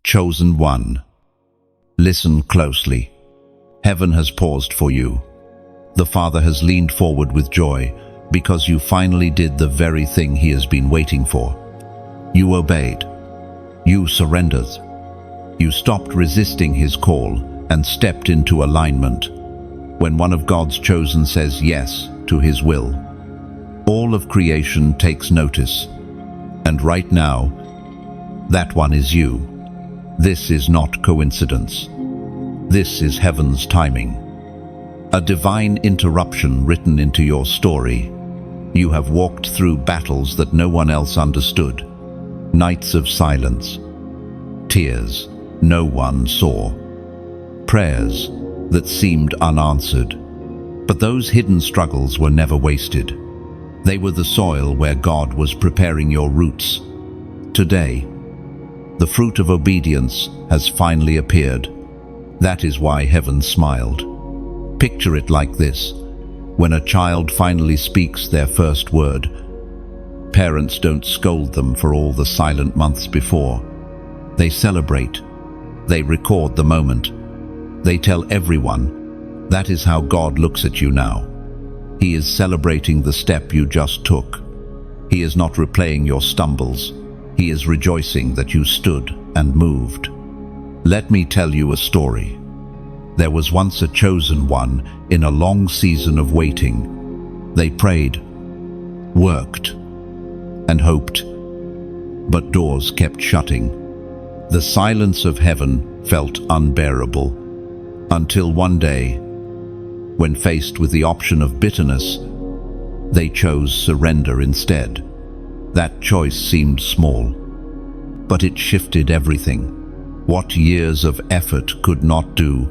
Chosen one. Listen closely. Heaven has paused for you. The Father has leaned forward with joy because you finally did the very thing He has been waiting for. You obeyed. You surrendered. You stopped resisting His call and stepped into alignment. When one of God's chosen says yes to His will, all of creation takes notice. And right now, that one is you. This is not coincidence. This is heaven's timing. A divine interruption written into your story. You have walked through battles that no one else understood. Nights of silence. Tears no one saw. Prayers that seemed unanswered. But those hidden struggles were never wasted. They were the soil where God was preparing your roots. Today, the fruit of obedience has finally appeared. That is why heaven smiled. Picture it like this. When a child finally speaks their first word, parents don't scold them for all the silent months before. They celebrate. They record the moment. They tell everyone. That is how God looks at you now. He is celebrating the step you just took. He is not replaying your stumbles. He is rejoicing that you stood and moved. Let me tell you a story. There was once a chosen one in a long season of waiting. They prayed, worked, and hoped, but doors kept shutting. The silence of heaven felt unbearable, until one day, when faced with the option of bitterness, they chose surrender instead. That choice seemed small, but it shifted everything. What years of effort could not do,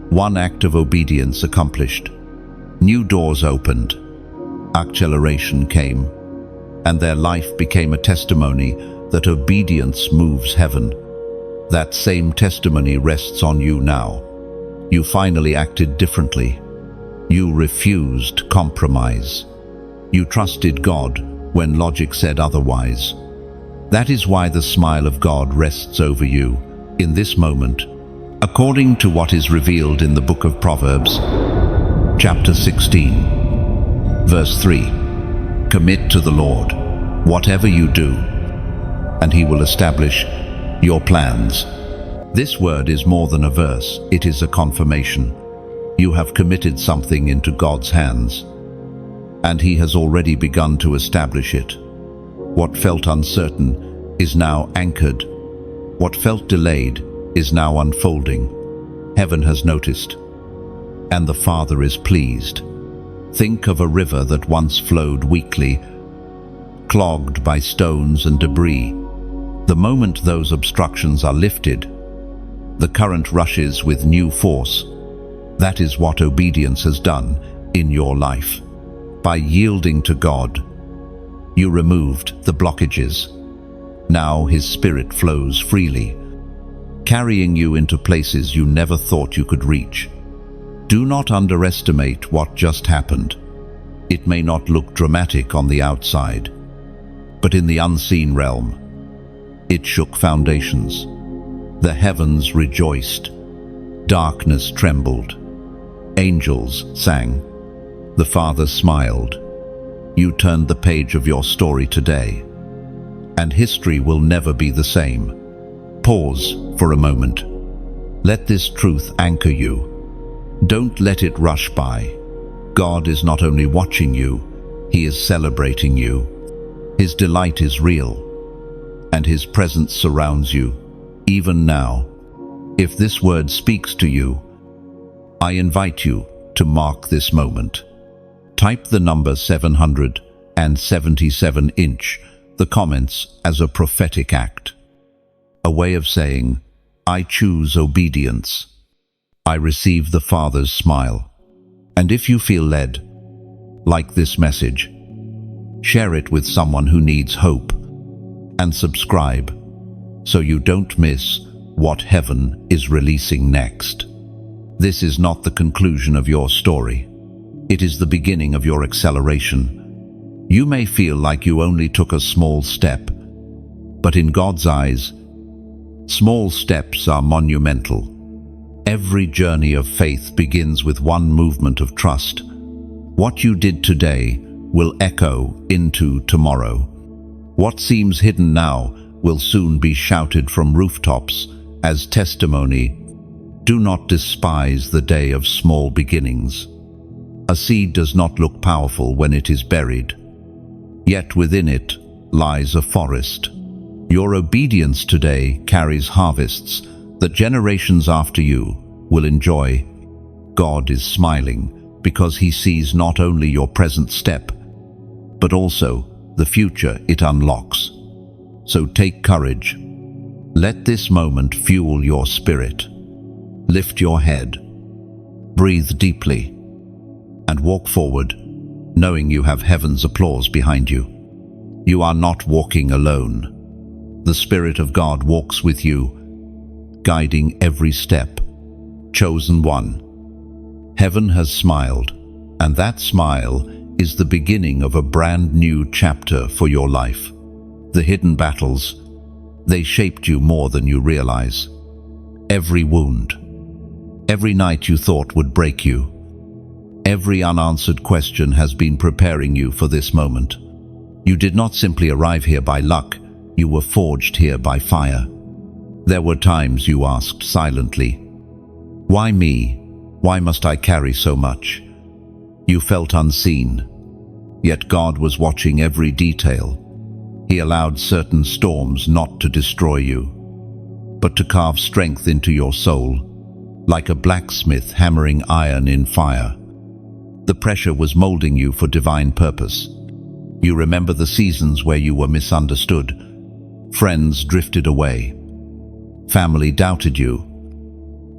one act of obedience accomplished. New doors opened, acceleration came, and their life became a testimony that obedience moves heaven. That same testimony rests on you now. You finally acted differently. You refused compromise. You trusted God when logic said otherwise. That is why the smile of God rests over you in this moment. According to what is revealed in the book of Proverbs, chapter 16, verse 3, commit to the Lord whatever you do, and He will establish your plans. This word is more than a verse, it is a confirmation. You have committed something into God's hands, and He has already begun to establish it. What felt uncertain is now anchored. What felt delayed is now unfolding. Heaven has noticed, and the Father is pleased. Think of a river that once flowed weakly, clogged by stones and debris. The moment those obstructions are lifted, the current rushes with new force. That is what obedience has done in your life. By yielding to God, you removed the blockages. Now His Spirit flows freely, carrying you into places you never thought you could reach. Do not underestimate what just happened. It may not look dramatic on the outside, but in the unseen realm, it shook foundations. The heavens rejoiced. Darkness trembled. Angels sang. The Father smiled. You turned the page of your story today, and history will never be the same. Pause for a moment. Let this truth anchor you. Don't let it rush by. God is not only watching you, He is celebrating you. His delight is real, and His presence surrounds you, even now. If this word speaks to you, I invite you to mark this moment. Type the number 777 the comments as a prophetic act. A way of saying, I choose obedience. I receive the Father's smile. And if you feel led, like this message, share it with someone who needs hope, and subscribe so you don't miss what heaven is releasing next. This is not the conclusion of your story. It is the beginning of your acceleration. You may feel like you only took a small step, but in God's eyes, Small steps are monumental. Every journey of faith begins with one movement of trust. What you did today will echo into tomorrow. What seems hidden now will soon be shouted from rooftops as testimony. Do not despise the day of small beginnings. A seed does not look powerful when it is buried, yet within it lies a forest. Your obedience today carries harvests that generations after you will enjoy. God is smiling because He sees not only your present step, but also the future it unlocks. So take courage. Let this moment fuel your spirit. Lift your head, breathe deeply, and walk forward, knowing you have heaven's applause behind you. You are not walking alone. The Spirit of God walks with you, guiding every step. Chosen one. Heaven has smiled, and that smile is the beginning of a brand new chapter for your life. The hidden battles, they shaped you more than you realize. Every wound, every night you thought would break you, every unanswered question has been preparing you for this moment. You did not simply arrive here by luck, you were forged here by fire. There were times you asked silently, "Why me? Why must I carry so much?" You felt unseen, yet God was watching every detail. He allowed certain storms not to destroy you, but to carve strength into your soul, like a blacksmith hammering iron in fire. The pressure was molding you for divine purpose. You remember the seasons where you were misunderstood. Friends drifted away. Family doubted you.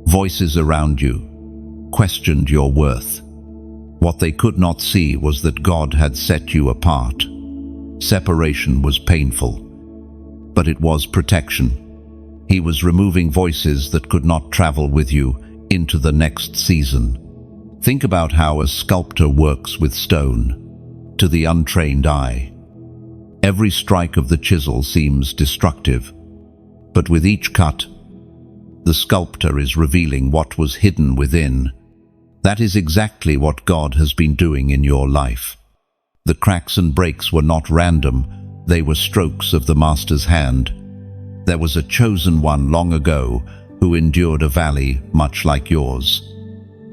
Voices around you questioned your worth. What they could not see was that God had set you apart. Separation was painful, but it was protection. He was removing voices that could not travel with you into the next season. Think about how a sculptor works with stone. To the untrained eye, every strike of the chisel seems destructive, but with each cut, the sculptor is revealing what was hidden within. That is exactly what God has been doing in your life. The cracks and breaks were not random, they were strokes of the Master's hand. There was a chosen one long ago who endured a valley much like yours.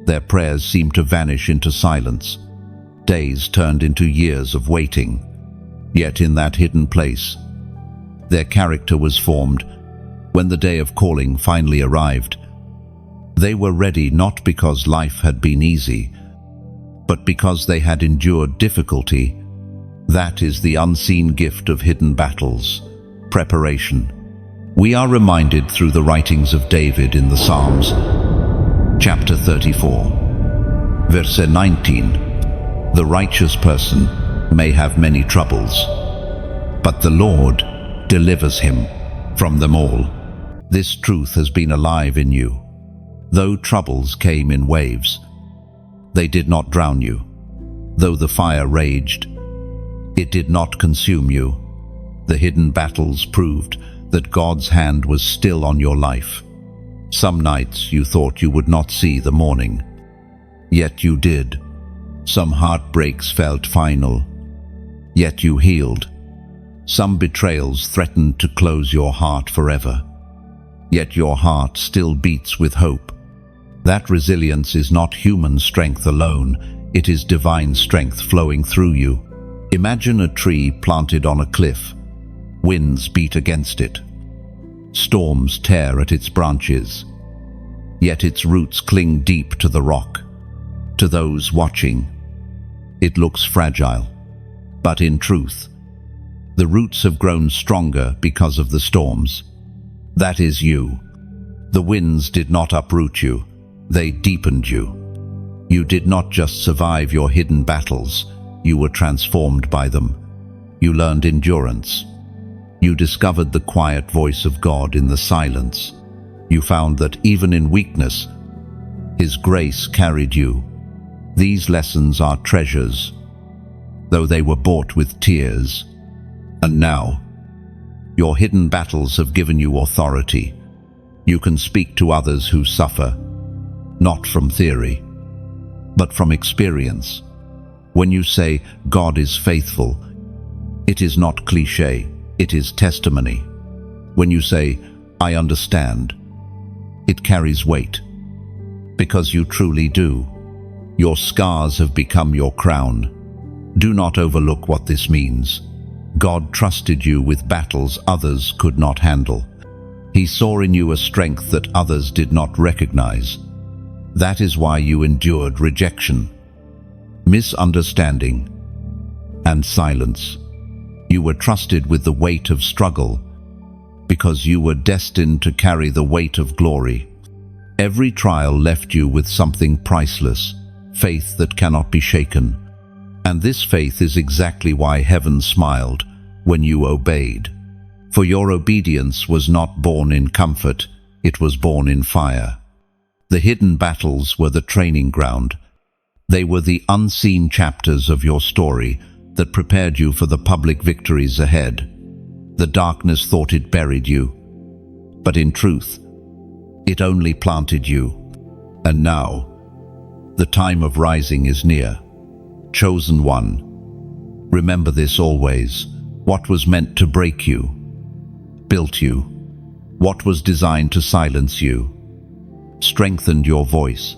Their prayers seemed to vanish into silence. Days turned into years of waiting. Yet in that hidden place, their character was formed. When the day of calling finally arrived, they were ready not because life had been easy, but because they had endured difficulty. That is the unseen gift of hidden battles, preparation. We are reminded through the writings of David in the Psalms, chapter 34, verse 19, "The righteous person may have many troubles, but the Lord delivers him from them all." This truth has been alive in you. Though troubles came in waves, they did not drown you. Though the fire raged, it did not consume you. The hidden battles proved that God's hand was still on your life. Some nights you thought you would not see the morning, yet you did. Some heartbreaks felt final, yet you healed. Some betrayals threatened to close your heart forever, yet your heart still beats with hope. That resilience is not human strength alone, it is divine strength flowing through you. Imagine a tree planted on a cliff. Winds beat against it. Storms tear at its branches, yet its roots cling deep to the rock. To those watching, it looks fragile, but in truth, the roots have grown stronger because of the storms. That is you. The winds did not uproot you, they deepened you. You did not just survive your hidden battles, you were transformed by them. You learned endurance. You discovered the quiet voice of God in the silence. You found that even in weakness, His grace carried you. These lessons are treasures, though they were bought with tears. And now, your hidden battles have given you authority. You can speak to others who suffer, not from theory, but from experience. When you say, God is faithful, it is not cliché, it is testimony. When you say, I understand, it carries weight, because you truly do. Your scars have become your crown. Do not overlook what this means. God trusted you with battles others could not handle. He saw in you a strength that others did not recognize. That is why you endured rejection, misunderstanding, and silence. You were trusted with the weight of struggle, because you were destined to carry the weight of glory. Every trial left you with something priceless, faith that cannot be shaken. And this faith is exactly why heaven smiled when you obeyed. For your obedience was not born in comfort, it was born in fire. The hidden battles were the training ground. They were the unseen chapters of your story that prepared you for the public victories ahead. The darkness thought it buried you, but in truth, it only planted you. And now, the time of rising is near. Chosen one, remember this always. What was meant to break you, built you. What was designed to silence you, strengthened your voice.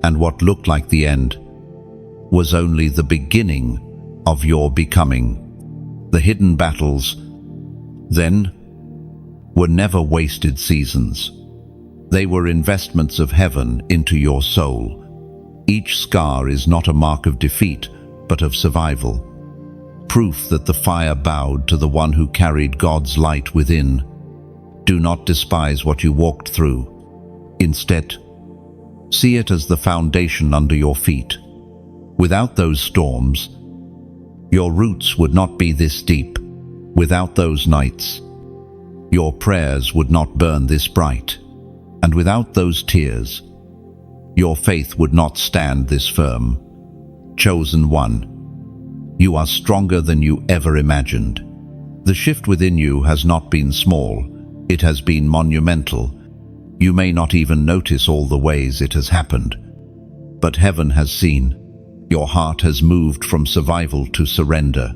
And what looked like the end was only the beginning of your becoming. The hidden battles, then, were never wasted seasons. They were investments of heaven into your soul. Each scar is not a mark of defeat, but of survival. Proof that the fire bowed to the one who carried God's light within. Do not despise what you walked through. Instead, see it as the foundation under your feet. Without those storms, your roots would not be this deep. Without those nights, your prayers would not burn this bright. And without those tears, your faith would not stand this firm. Chosen one, you are stronger than you ever imagined. The shift within you has not been small, it has been monumental. You may not even notice all the ways it has happened. But heaven has seen. Your heart has moved from survival to surrender,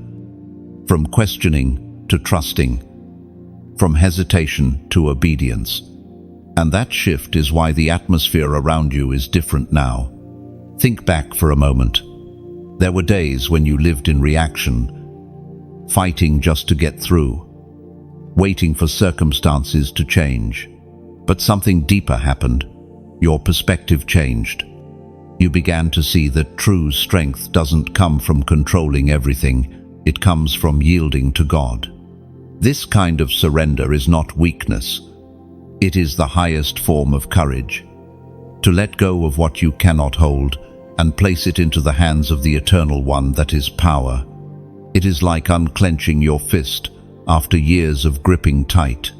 from questioning to trusting, from hesitation to obedience. And that shift is why the atmosphere around you is different now. Think back for a moment. There were days when you lived in reaction, fighting just to get through, waiting for circumstances to change. But something deeper happened. Your perspective changed. You began to see that true strength doesn't come from controlling everything, it comes from yielding to God. This kind of surrender is not weakness. It is the highest form of courage. To let go of what you cannot hold and place it into the hands of the Eternal One that is power. It is like unclenching your fist after years of gripping tight,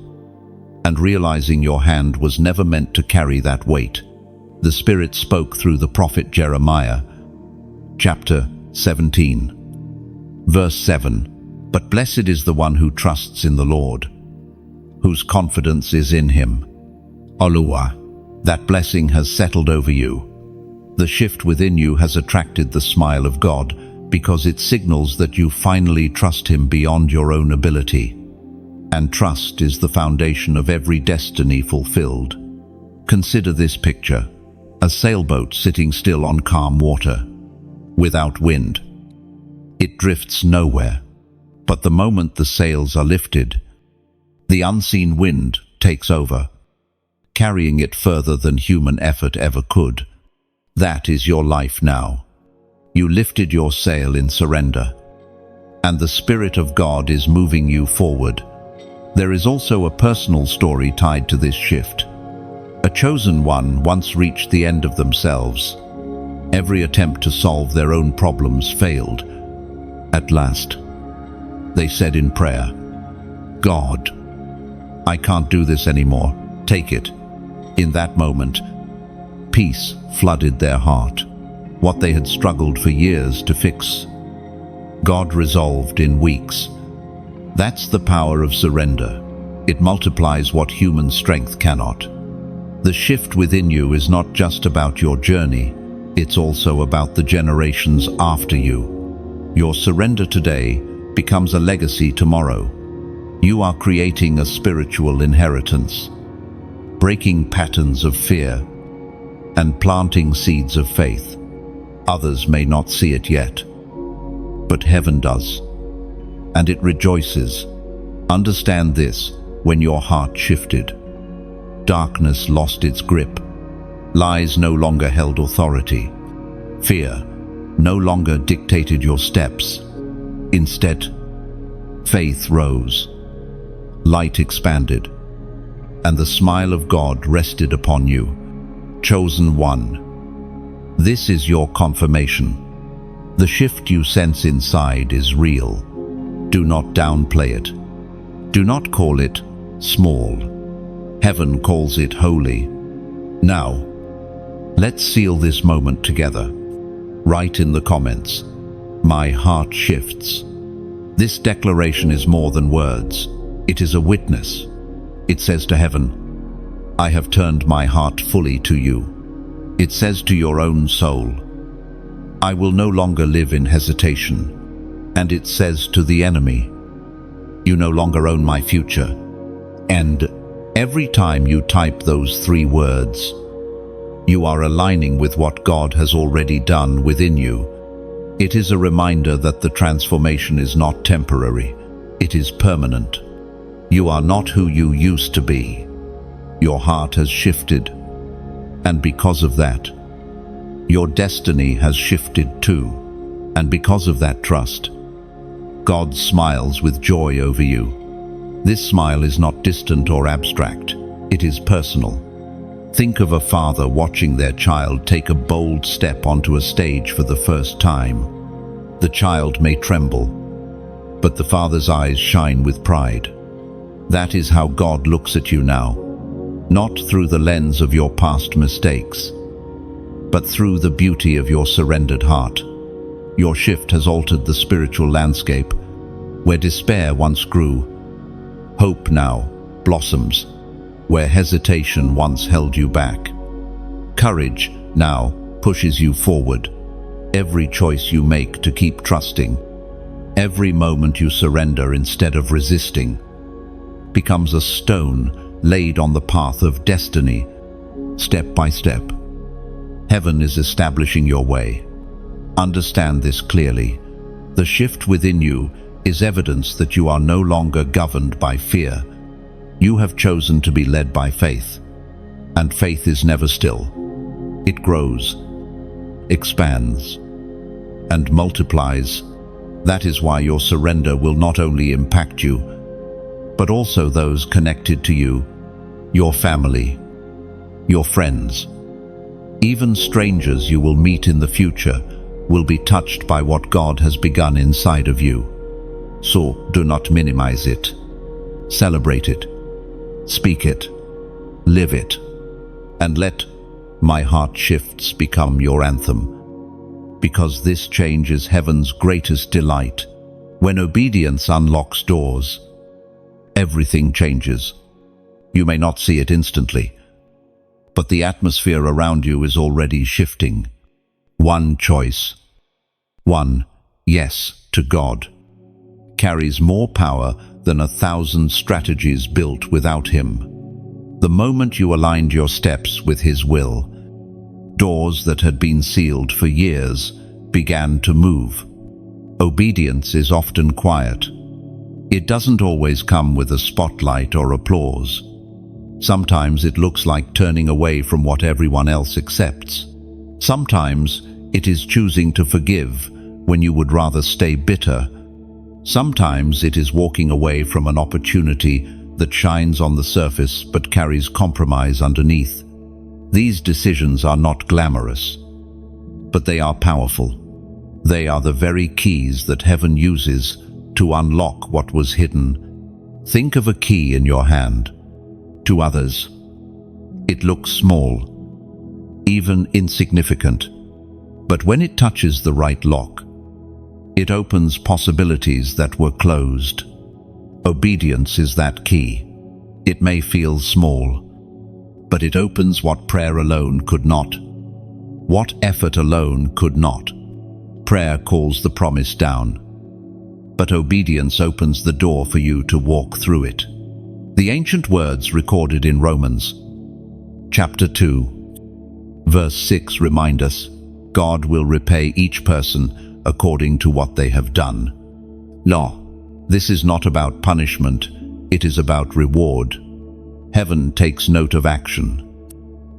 and realizing your hand was never meant to carry that weight. The Spirit spoke through the prophet Jeremiah, chapter 17, verse 7. But blessed is the one who trusts in the Lord, whose confidence is in him. Oluwa, that blessing has settled over you. The shift within you has attracted the smile of God because it signals that you finally trust Him beyond your own ability. And trust is the foundation of every destiny fulfilled. Consider this picture: a sailboat sitting still on calm water, without wind. It drifts nowhere, but the moment the sails are lifted, the unseen wind takes over, carrying it further than human effort ever could. That is your life now. You lifted your sail in surrender, and the Spirit of God is moving you forward. There is also a personal story tied to this shift. A chosen one once reached the end of themselves. Every attempt to solve their own problems failed. At last, they said in prayer, "God, I can't do this anymore. Take it." In that moment, peace flooded their heart. What they had struggled for years to fix, God resolved in weeks. That's the power of surrender. It multiplies what human strength cannot. The shift within you is not just about your journey, it's also about the generations after you. Your surrender today becomes a legacy tomorrow. You are creating a spiritual inheritance, breaking patterns of fear and planting seeds of faith. Others may not see it yet, but heaven does, and it rejoices. Understand this: when your heart shifted, darkness lost its grip, lies no longer held authority, fear no longer dictated your steps. Instead, faith rose, light expanded, and the smile of God rested upon you. Chosen one, this is your confirmation. The shift you sense inside is real. Do not downplay it. Do not call it small. Heaven calls it holy. Now, let's seal this moment together. Write in the comments, "My heart shifts." This declaration is more than words. It is a witness. It says to heaven, "I have turned my heart fully to you." It says to your own soul, "I will no longer live in hesitation." And it says to the enemy, "You no longer own my future." And every time you type those 3 words, you are aligning with what God has already done within you. It is a reminder that the transformation is not temporary, it is permanent. You are not who you used to be. Your heart has shifted, and because of that, your destiny has shifted too. And because of that trust, God smiles with joy over you. This smile is not distant or abstract, it is personal. Think of a father watching their child take a bold step onto a stage for the first time. The child may tremble, but the father's eyes shine with pride. That is how God looks at you now, not through the lens of your past mistakes, but through the beauty of your surrendered heart. Your shift has altered the spiritual landscape. Where despair once grew, hope now blossoms. Where hesitation once held you back, courage now pushes you forward. Every choice you make to keep trusting, every moment you surrender instead of resisting, becomes a stone laid on the path of destiny, step by step. Heaven is establishing your way. Understand this clearly. The shift within you is evidence that you are no longer governed by fear. You have chosen to be led by faith, and faith is never still. It grows, expands, and multiplies. That is why your surrender will not only impact you, but also those connected to you, your family, your friends. Even strangers you will meet in the future will be touched by what God has begun inside of you. So do not minimize it. Celebrate it. Speak it. Live it. And let "My heart shifts" become your anthem. Because this change is heaven's greatest delight. When obedience unlocks doors, everything changes. You may not see it instantly, but the atmosphere around you is already shifting. One choice, one yes to God, carries more power than 1,000 strategies built without Him. The moment you aligned your steps with His will, doors that had been sealed for years began to move. Obedience is often quiet. It doesn't always come with a spotlight or applause. Sometimes it looks like turning away from what everyone else accepts. Sometimes it is choosing to forgive when you would rather stay bitter. Sometimes it is walking away from an opportunity that shines on the surface but carries compromise underneath. These decisions are not glamorous, but they are powerful. They are the very keys that heaven uses to unlock what was hidden. Think of a key in your hand. To others, it looks small, even insignificant, but when it touches the right lock, it opens possibilities that were closed. Obedience is that key. It may feel small, but it opens what prayer alone could not. What effort alone could not. Prayer calls the promise down, but obedience opens the door for you to walk through it. The ancient words recorded in Romans chapter 2, verse 6 remind us, God will repay each person according to what they have done. No, this is not about punishment, it is about reward. Heaven takes note of action.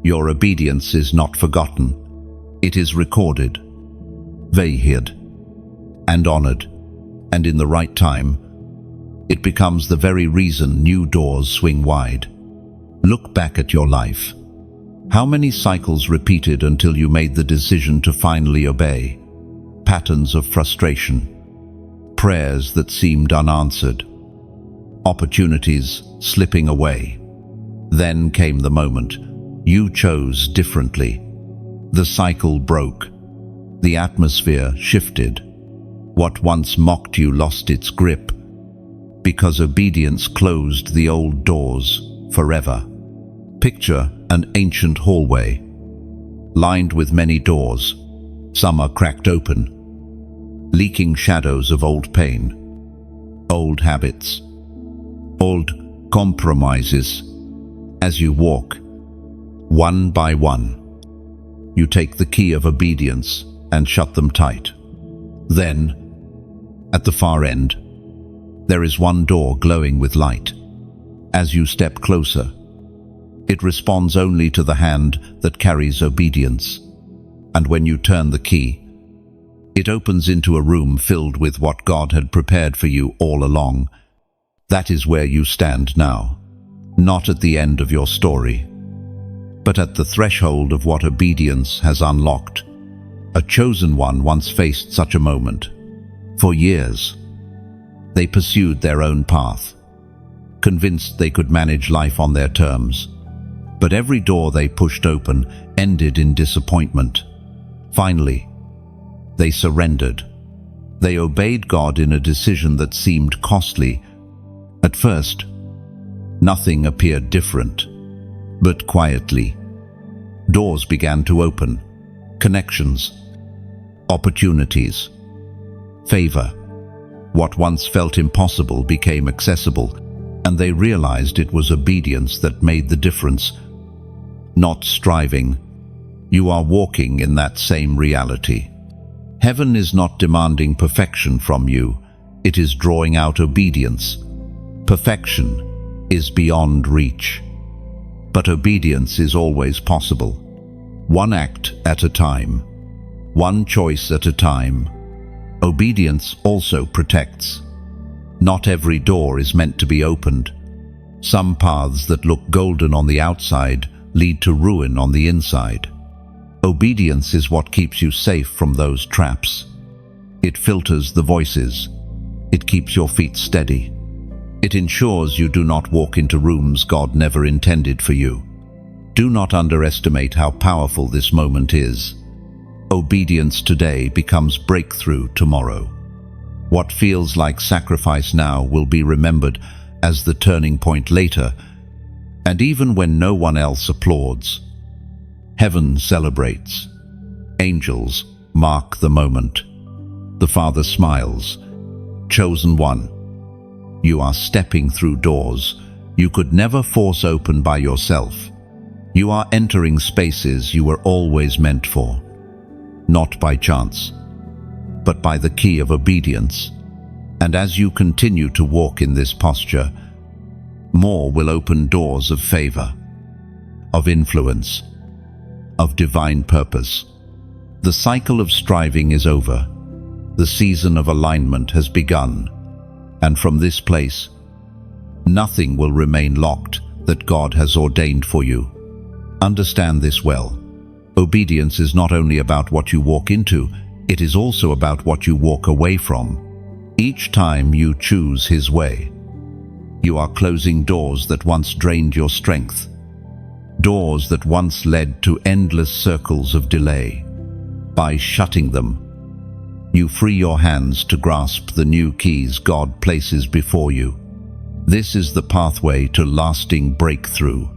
Your obedience is not forgotten. It is recorded, valued, and honored, and in the right time, it becomes the very reason new doors swing wide. Look back at your life. How many cycles repeated until you made the decision to finally obey? Patterns of frustration, prayers that seemed unanswered, opportunities slipping away. Then came the moment you chose differently. The cycle broke. The atmosphere shifted. What once mocked you lost its grip, because obedience closed the old doors forever. Picture an ancient hallway, lined with many doors. Some are cracked open, leaking shadows of old pain, old habits, old compromises. As you walk, one by one, you take the key of obedience and shut them tight. Then, at the far end, there is one door glowing with light. As you step closer, it responds only to the hand that carries obedience. And when you turn the key, it opens into a room filled with what God had prepared for you all along. That is where you stand now, not at the end of your story, but at the threshold of what obedience has unlocked. A chosen one once faced such a moment. For years, they pursued their own path, convinced they could manage life on their terms. But every door they pushed open ended in disappointment. Finally, they surrendered. They obeyed God in a decision that seemed costly. At first, nothing appeared different, but quietly, doors began to open. Connections, opportunities, favor. What once felt impossible became accessible, and they realized it was obedience that made the difference, not striving. You are walking in that same reality. Heaven is not demanding perfection from you, it is drawing out obedience. Perfection is beyond reach, but obedience is always possible. One act at a time, one choice at a time. Obedience also protects. Not every door is meant to be opened. Some paths that look golden on the outside lead to ruin on the inside. Obedience is what keeps you safe from those traps. It filters the voices. It keeps your feet steady. It ensures you do not walk into rooms God never intended for you. Do not underestimate how powerful this moment is. Obedience today becomes breakthrough tomorrow. What feels like sacrifice now will be remembered as the turning point later, and even when no one else applauds, heaven celebrates. Angels mark the moment. The Father smiles. Chosen one, you are stepping through doors you could never force open by yourself. You are entering spaces you were always meant for, not by chance, but by the key of obedience. And as you continue to walk in this posture, more will open doors of favor, of influence, of divine purpose. The cycle of striving is over. The season of alignment has begun. And from this place, nothing will remain locked that God has ordained for you. Understand this well. Obedience is not only about what you walk into, it is also about what you walk away from. Each time you choose His way, you are closing doors that once drained your strength, doors that once led to endless circles of delay. By shutting them, you free your hands to grasp the new keys God places before you. This is the pathway to lasting breakthrough.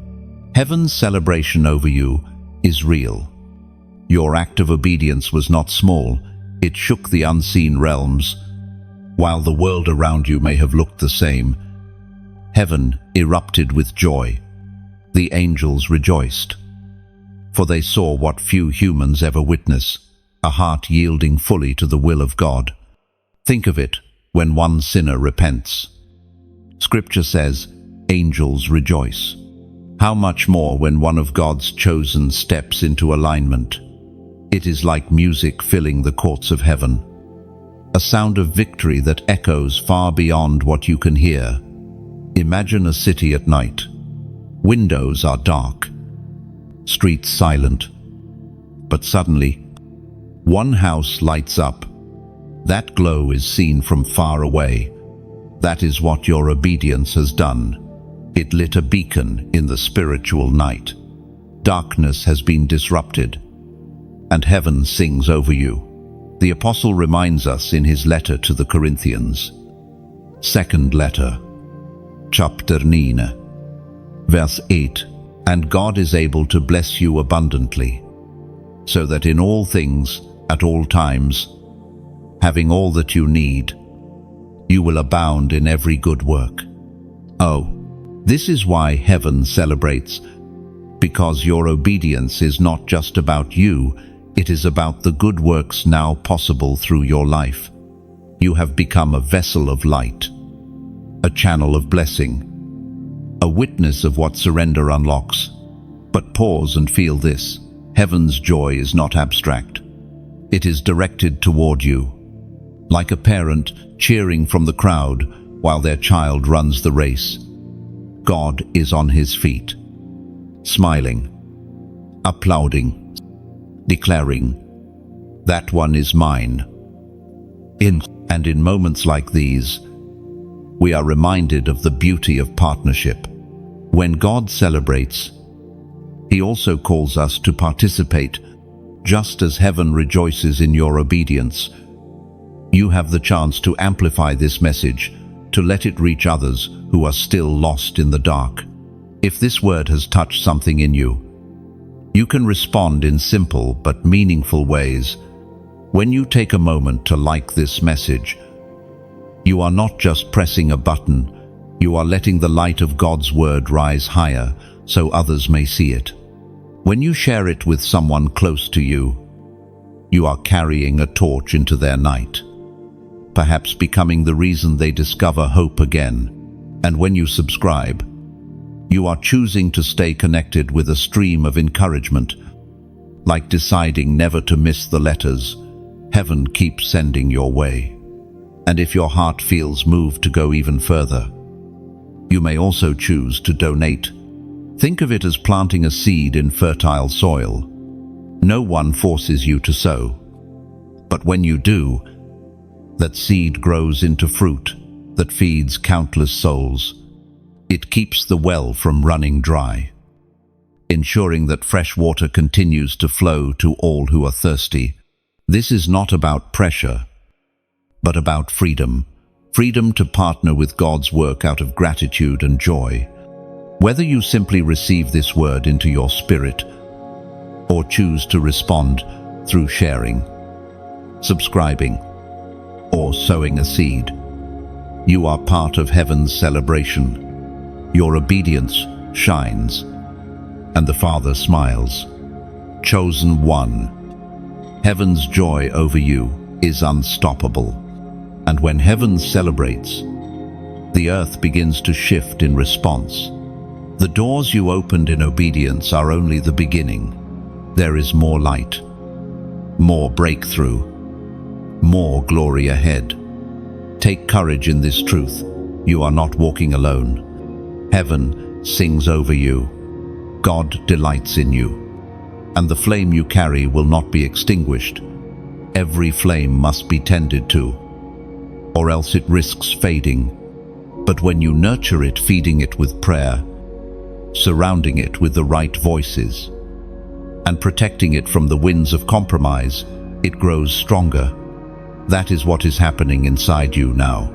Heaven's celebration over you is real. Your act of obedience was not small. It shook the unseen realms. While the world around you may have looked the same, heaven erupted with joy. The angels rejoiced, for they saw what few humans ever witness, a heart yielding fully to the will of God. Think of it when one sinner repents. Scripture says, angels rejoice. How much more when one of God's chosen steps into alignment? It is like music filling the courts of heaven, a sound of victory that echoes far beyond what you can hear. Imagine a city at night. Windows are dark, streets silent, but suddenly, one house lights up. That glow is seen from far away. That is what your obedience has done. It lit a beacon in the spiritual night. Darkness has been disrupted, and heaven sings over you. The apostle reminds us in his letter to the Corinthians. Second letter, chapter 9, verse 8. And God is able to bless you abundantly, so that in all things, at all times, having all that you need, you will abound in every good work. Oh, this is why heaven celebrates, because your obedience is not just about you, it is about the good works now possible through your life. You have become a vessel of light, a channel of blessing, a witness of what surrender unlocks. But pause and feel this. Heaven's joy is not abstract. It is directed toward you, like a parent cheering from the crowd while their child runs the race. God is on his feet, smiling, applauding, declaring, "That one is mine." In moments like these, we are reminded of the beauty of partnership. When God celebrates, he also calls us to participate. Just as heaven rejoices in your obedience, you have the chance to amplify this message, to let it reach others who are still lost in the dark. If this word has touched something in you, you can respond in simple but meaningful ways. When you take a moment to like this message, you are not just pressing a button, you are letting the light of God's word rise higher so others may see it. When you share it with someone close to you, you are carrying a torch into their night, perhaps becoming the reason they discover hope again. And when you subscribe, you are choosing to stay connected with a stream of encouragement, like deciding never to miss the letters heaven keeps sending your way. And if your heart feels moved to go even further, you may also choose to donate. Think of it as planting a seed in fertile soil. No one forces you to sow, but when you do, that seed grows into fruit that feeds countless souls. It keeps the well from running dry, ensuring that fresh water continues to flow to all who are thirsty. This is not about pressure, but about freedom. Freedom to partner with God's work out of gratitude and joy. Whether you simply receive this word into your spirit or choose to respond through sharing, subscribing, or sowing a seed, you are part of heaven's celebration. Your obedience shines, and the Father smiles. Chosen one. Heaven's joy over you is unstoppable. And when heaven celebrates, the earth begins to shift in response. The doors you opened in obedience are only the beginning. There is more light, more breakthrough, more glory ahead. Take courage in this truth. You are not walking alone. Heaven sings over you. God delights in you. And the flame you carry will not be extinguished. Every flame must be tended to, or else it risks fading. But when you nurture it, feeding it with prayer, surrounding it with the right voices, and protecting it from the winds of compromise, it grows stronger. That is what is happening inside you now.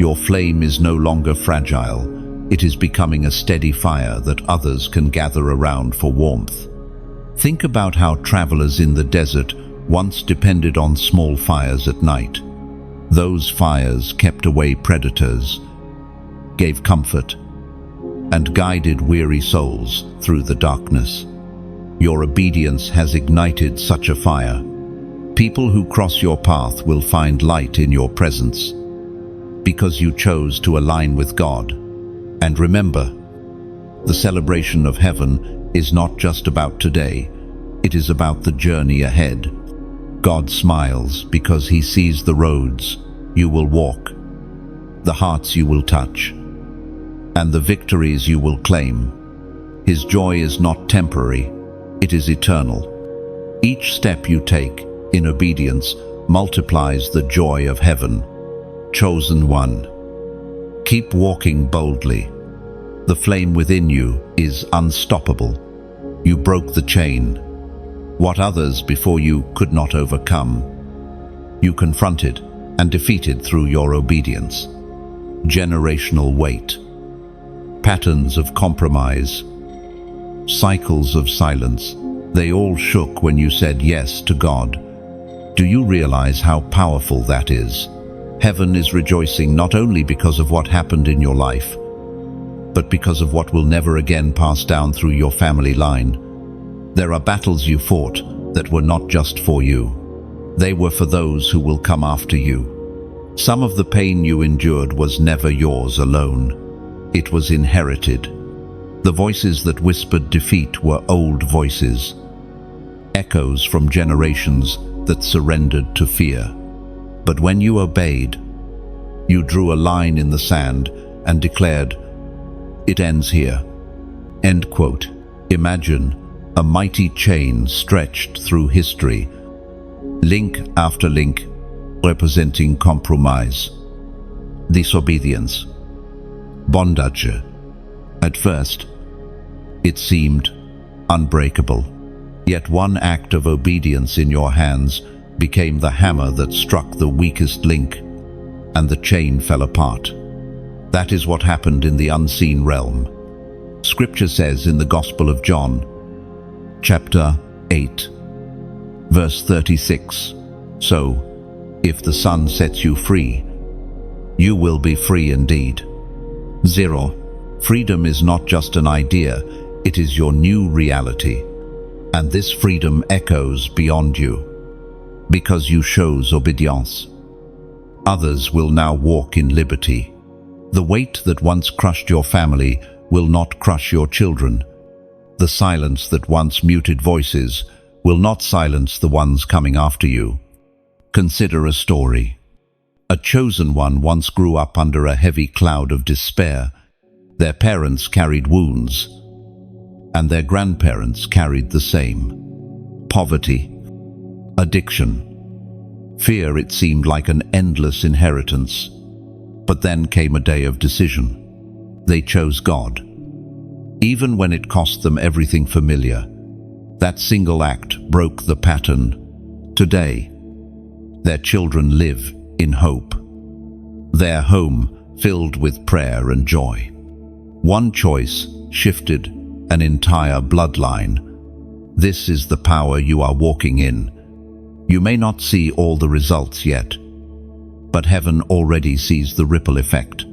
Your flame is no longer fragile. it is becoming a steady fire that others can gather around for warmth. Think about how travelers in the desert once depended on small fires at night. Those fires kept away predators, gave comfort, and guided weary souls through the darkness. Your obedience has ignited such a fire. People who cross your path will find light in your presence, because you chose to align with God. And remember, the celebration of heaven is not just about today, it is about the journey ahead. God smiles because He sees the roads you will walk, the hearts you will touch, and the victories you will claim. His joy is not temporary, it is eternal. Each step you take in obedience multiplies the joy of heaven. Chosen one, keep walking boldly. The flame within you is unstoppable. You broke the chain. What others before you could not overcome, you confronted and defeated through your obedience. Generational weight, patterns of compromise, cycles of silence, they all shook when you said yes to God. Do you realize how powerful that is? Heaven is rejoicing not only because of what happened in your life, but because of what will never again pass down through your family line. There are battles you fought that were not just for you. They were for those who will come after you. Some of the pain you endured was never yours alone. It was inherited. The voices that whispered defeat were old voices, echoes from generations that surrendered to fear. But when you obeyed, you drew a line in the sand and declared, "It ends here." End quote. Imagine a mighty chain stretched through history, link after link, representing compromise, disobedience, bondage. At first, it seemed unbreakable. Yet one act of obedience in your hands became the hammer that struck the weakest link, and the chain fell apart. That is what happened in the unseen realm. Scripture says in the Gospel of John, chapter 8, verse 36, "So, if the Son sets you free, you will be free indeed." 0. Freedom is not just an idea, it is your new reality. And this freedom echoes beyond you. Because you chose obedience, others will now walk in liberty. The weight that once crushed your family will not crush your children. The silence that once muted voices will not silence the ones coming after you. Consider a story. A chosen one once grew up under a heavy cloud of despair. Their parents carried wounds, and their grandparents carried the same. Poverty, addiction, fear. It seemed like an endless inheritance. But then came a day of decision. They chose God, even when it cost them everything familiar. That single act broke the pattern. Today, their children live in hope, their home filled with prayer and joy. One choice shifted an entire bloodline. This is the power you are walking in. You may not see all the results yet, but heaven already sees the ripple effect.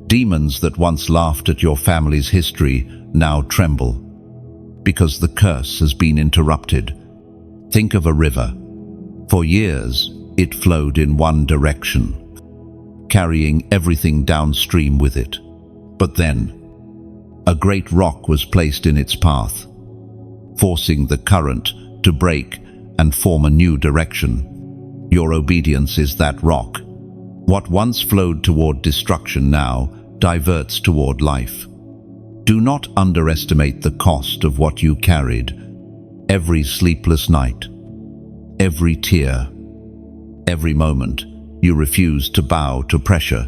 Demons that once laughed at your family's history now tremble, because the curse has been interrupted. Think of a river. For years, it flowed in one direction, carrying everything downstream with it. But then, a great rock was placed in its path, forcing the current to break and form a new direction. Your obedience is that rock. What once flowed toward destruction now diverts toward life. Do not underestimate the cost of what you carried. Every sleepless night, every tear, every moment you refused to bow to pressure,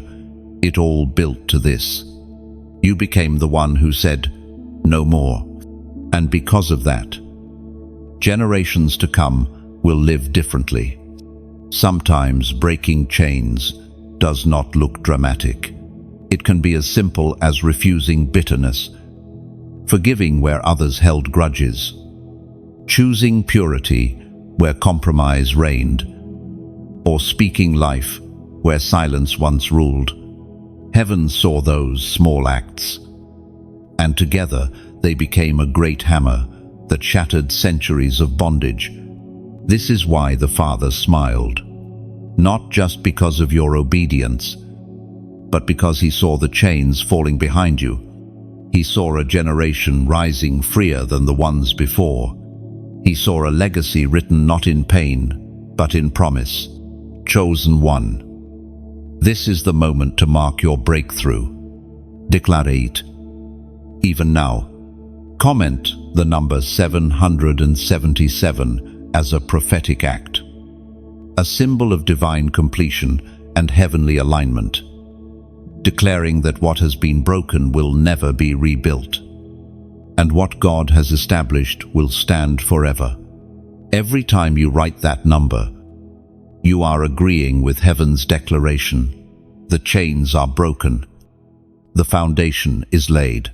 it all built to this. You became the one who said, "No more." And because of that, generations to come will live differently. Sometimes breaking chains does not look dramatic. It can be as simple as refusing bitterness, forgiving where others held grudges, choosing purity where compromise reigned, or speaking life where silence once ruled. Heaven saw those small acts, and together they became a great hammer that shattered centuries of bondage. This is why the Father smiled, not just because of your obedience, but because he saw the chains falling behind you. He saw a generation rising freer than the ones before. He saw a legacy written not in pain, but in promise. Chosen one. This is the moment to mark your breakthrough. Declare it. Even now, comment the number 777 as a prophetic act, a symbol of divine completion and heavenly alignment, declaring that what has been broken will never be rebuilt, and what God has established will stand forever. Every time you write that number, you are agreeing with heaven's declaration. The chains are broken. The foundation is laid.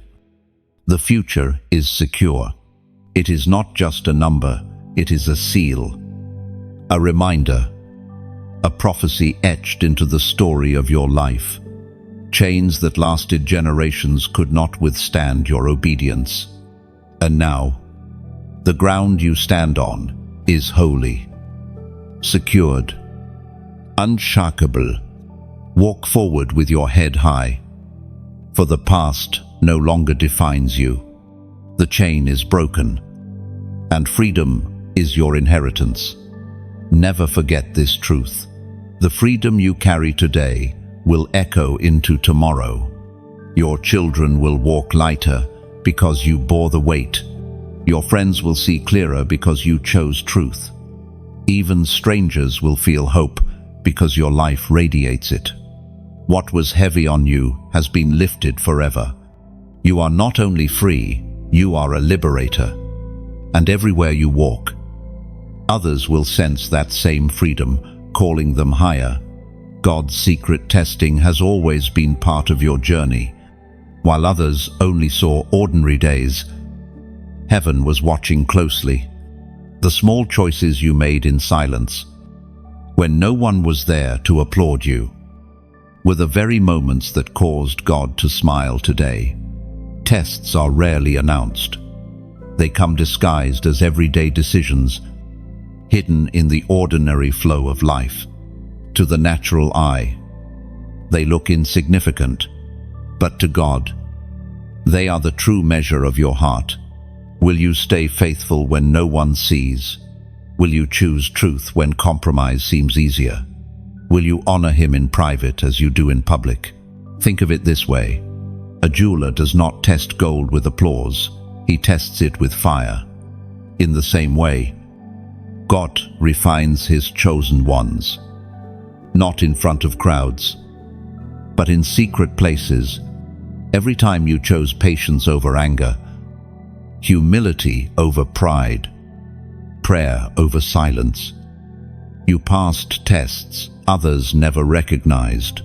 The future is secure. It is not just a number, it is a seal, a reminder, a prophecy etched into the story of your life. Chains that lasted generations could not withstand your obedience. And now, the ground you stand on is holy, secured, unshakable. Walk forward with your head high, for the past no longer defines you. The chain is broken, and freedom is your inheritance. Never forget this truth. The freedom you carry today will echo into tomorrow. Your children will walk lighter because you bore the weight. Your friends will see clearer because you chose truth. Even strangers will feel hope because your life radiates it. What was heavy on you has been lifted forever. You are not only free, you are a liberator. And everywhere you walk, others will sense that same freedom, calling them higher. God's secret testing has always been part of your journey. While others only saw ordinary days, heaven was watching closely. The small choices you made in silence, when no one was there to applaud you, were the very moments that caused God to smile today. Tests are rarely announced. They come disguised as everyday decisions, hidden in the ordinary flow of life. To the natural eye, they look insignificant, but to God, they are the true measure of your heart. Will you stay faithful when no one sees? Will you choose truth when compromise seems easier? Will you honor him in private as you do in public? Think of it this way. A jeweler does not test gold with applause. He tests it with fire. In the same way, God refines his chosen ones, not in front of crowds, but in secret places. Every time you chose patience over anger, humility over pride, prayer over silence, you passed tests others never recognized.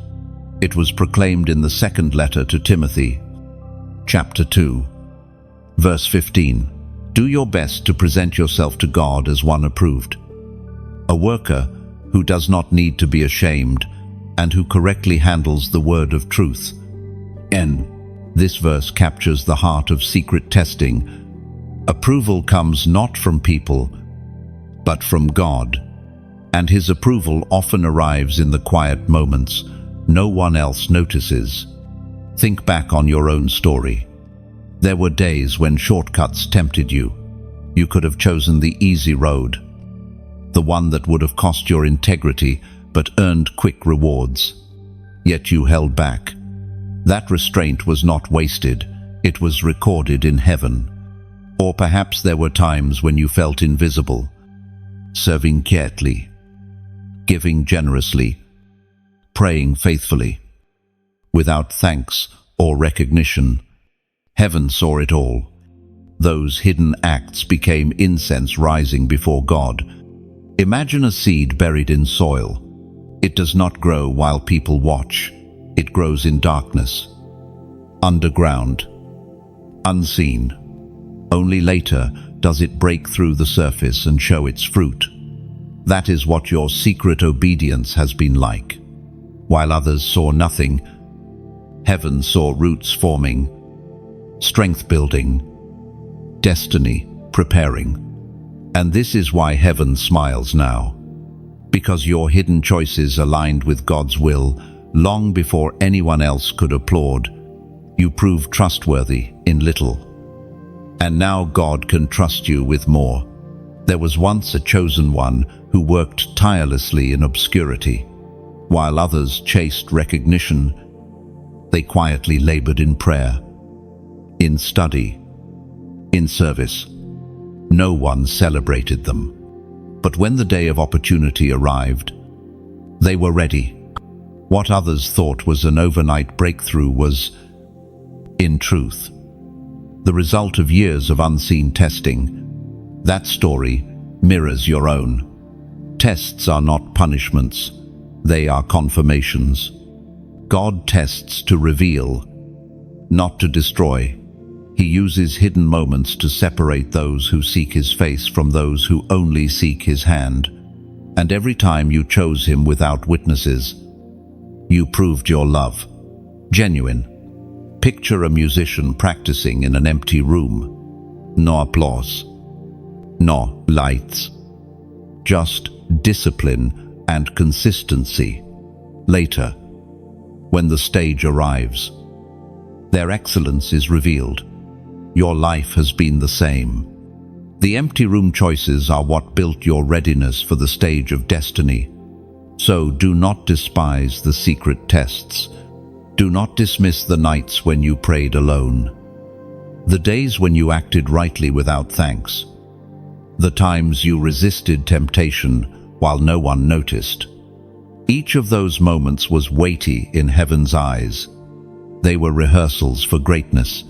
It was proclaimed in the second letter to Timothy, chapter 2, verse 15. Do your best to present yourself to God as one approved, a worker who does not need to be ashamed and who correctly handles the word of truth. This verse captures the heart of secret testing. Approval comes not from people, but from God, and his approval often arrives in the quiet moments no one else notices. Think back on your own story. There were days when shortcuts tempted you. You could have chosen the easy road, the one that would have cost your integrity but earned quick rewards. Yet you held back. That restraint was not wasted, it was recorded in heaven. Or perhaps there were times when you felt invisible, serving quietly, giving generously, praying faithfully, without thanks or recognition. Heaven saw it all. Those hidden acts became incense rising before God. Imagine a seed buried in soil. It does not grow while people watch. It grows in darkness, underground, unseen. Only later does it break through the surface and show its fruit. That is what your secret obedience has been like. While others saw nothing, heaven saw roots forming, strength building, destiny preparing. And this is why heaven smiles now. Because your hidden choices aligned with God's will long before anyone else could applaud. You proved trustworthy in little. And now God can trust you with more. There was once a chosen one who worked tirelessly in obscurity. While others chased recognition, they quietly labored in prayer, in study, in service. No one celebrated them. But when the day of opportunity arrived, they were ready. What others thought was an overnight breakthrough was, in truth, the result of years of unseen testing. That story mirrors your own. Tests are not punishments, they are confirmations. God tests to reveal, not to destroy. He uses hidden moments to separate those who seek his face from those who only seek his hand. And every time you chose him without witnesses, you proved your love. Genuine. Picture a musician practicing in an empty room. No applause. No lights. Just discipline and consistency. Later, when the stage arrives, their excellence is revealed. Your life has been the same. The empty room choices are what built your readiness for the stage of destiny. So do not despise the secret tests. Do not dismiss the nights when you prayed alone. The days when you acted rightly without thanks. The times you resisted temptation while no one noticed. Each of those moments was weighty in heaven's eyes. They were rehearsals for greatness.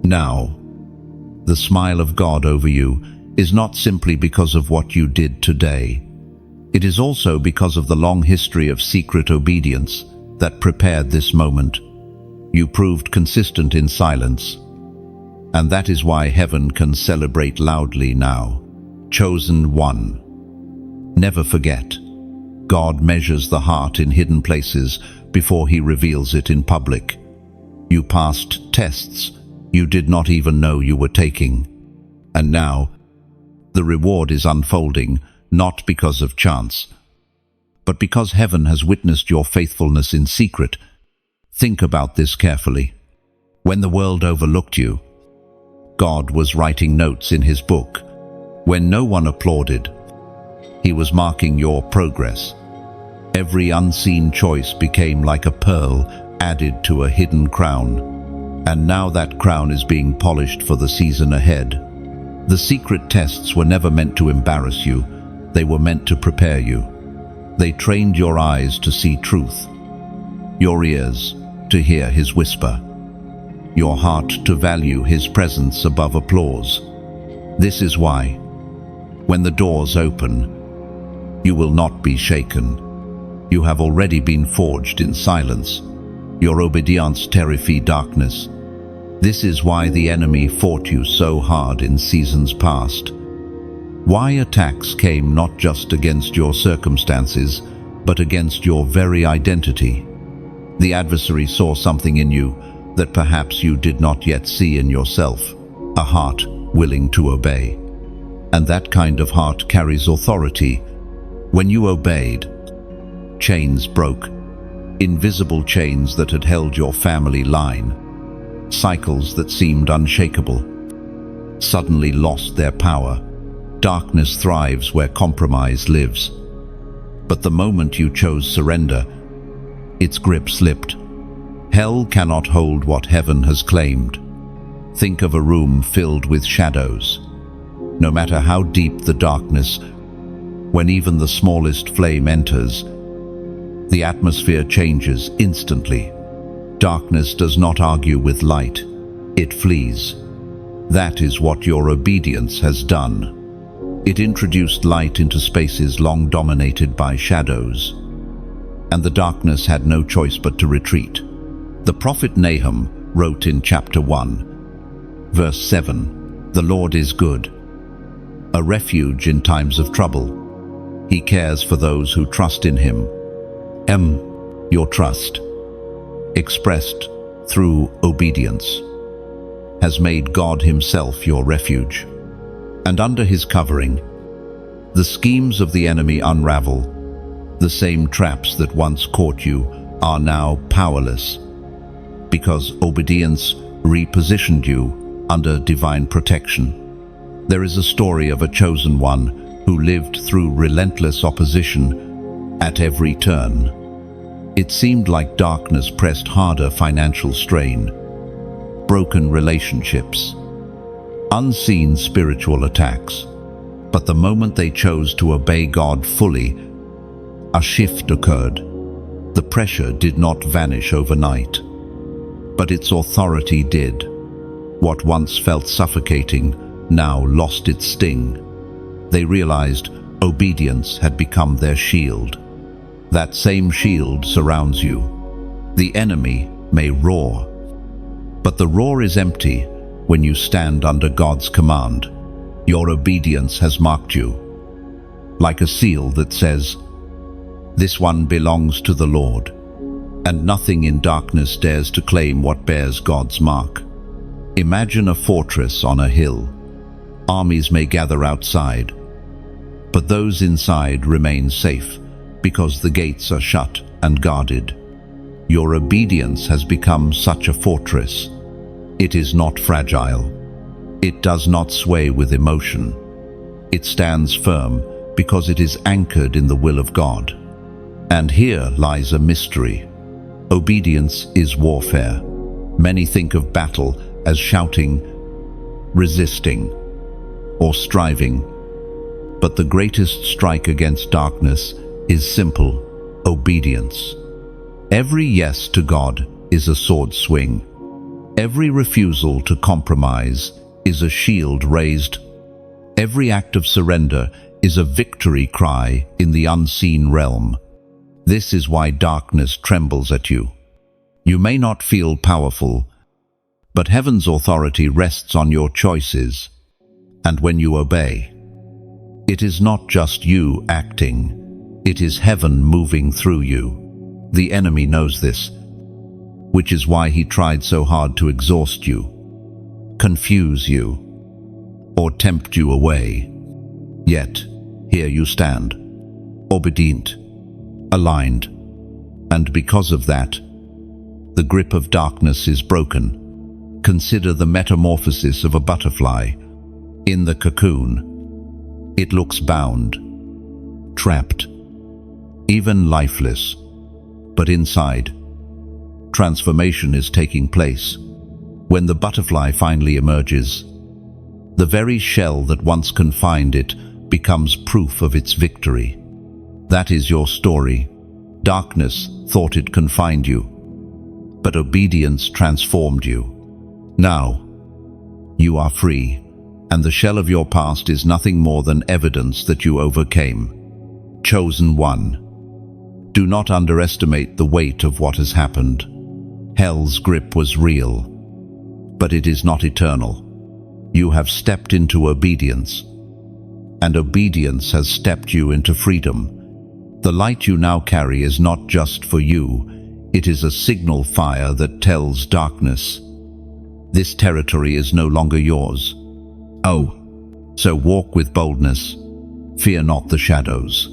Now, the smile of God over you is not simply because of what you did today. It is also because of the long history of secret obedience that prepared this moment. You proved consistent in silence. And that is why heaven can celebrate loudly now. Chosen one. Never forget, God measures the heart in hidden places before he reveals it in public. You passed tests you did not even know you were taking. And now, the reward is unfolding, not because of chance, but because heaven has witnessed your faithfulness in secret. Think about this carefully. When the world overlooked you, God was writing notes in his book. When no one applauded, he was marking your progress. Every unseen choice became like a pearl added to a hidden crown. And now that crown is being polished for the season ahead. The secret tests were never meant to embarrass you. They were meant to prepare you. They trained your eyes to see truth, your ears to hear his whisper, your heart to value his presence above applause. This is why, when the doors open, you will not be shaken. You have already been forged in silence. Your obedience terrified darkness. This is why the enemy fought you so hard in seasons past. Why attacks came not just against your circumstances, but against your very identity. The adversary saw something in you that perhaps you did not yet see in yourself, a heart willing to obey. And that kind of heart carries authority. When you obeyed, chains broke. Invisible chains that had held your family line, cycles that seemed unshakable, suddenly lost their power. Darkness thrives where compromise lives. But the moment you chose surrender, its grip slipped. Hell cannot hold what heaven has claimed. Think of a room filled with shadows. No matter how deep the darkness, when even the smallest flame enters, the atmosphere changes instantly. Darkness does not argue with light, it flees. That is what your obedience has done. It introduced light into spaces long dominated by shadows. and the darkness had no choice but to retreat. The prophet Nahum wrote in chapter 1, verse 7, "The Lord is good, a refuge in times of trouble. He cares for those who trust in him." Your trust, expressed through obedience, has made God himself your refuge. And under his covering, the schemes of the enemy unravel. The same traps that once caught you are now powerless, because obedience repositioned you under divine protection. There is a story of a chosen one who lived through relentless opposition at every turn. It seemed like darkness pressed harder, financial strain, broken relationships, unseen spiritual attacks. But the moment they chose to obey God fully, a shift occurred. The pressure did not vanish overnight, but its authority did. What once felt suffocating now lost its sting. They realized obedience had become their shield. That same shield surrounds you. The enemy may roar, but the roar is empty when you stand under God's command. Your obedience has marked you, like a seal that says, "This one belongs to the Lord," and nothing in darkness dares to claim what bears God's mark. Imagine a fortress on a hill. Armies may gather outside, but those inside remain safe because the gates are shut and guarded. Your obedience has become such a fortress. It is not fragile. It does not sway with emotion. It stands firm because it is anchored in the will of God. And here lies a mystery. Obedience is warfare. Many think of battle as shouting, resisting, or striving. But the greatest strike against darkness is simple obedience. Every yes to God is a sword swing. Every refusal to compromise is a shield raised. Every act of surrender is a victory cry in the unseen realm. This is why darkness trembles at you. You may not feel powerful, but heaven's authority rests on your choices. And when you obey, it is not just you acting. It is heaven moving through you. The enemy knows this, which is why he tried so hard to exhaust you, confuse you, or tempt you away. Yet, here you stand, obedient, aligned, and because of that, the grip of darkness is broken. Consider the metamorphosis of a butterfly. In the cocoon, it looks bound, trapped, even lifeless. But inside, transformation is taking place. When the butterfly finally emerges, the very shell that once confined it becomes proof of its victory. That is your story. Darkness thought it confined you, but obedience transformed you. Now, you are free, and the shell of your past is nothing more than evidence that you overcame. Chosen one. Do not underestimate the weight of what has happened. Hell's grip was real, but it is not eternal. You have stepped into obedience, and obedience has stepped you into freedom. The light you now carry is not just for you, it is a signal fire that tells darkness, this territory is no longer yours. Oh, so walk with boldness, fear not the shadows,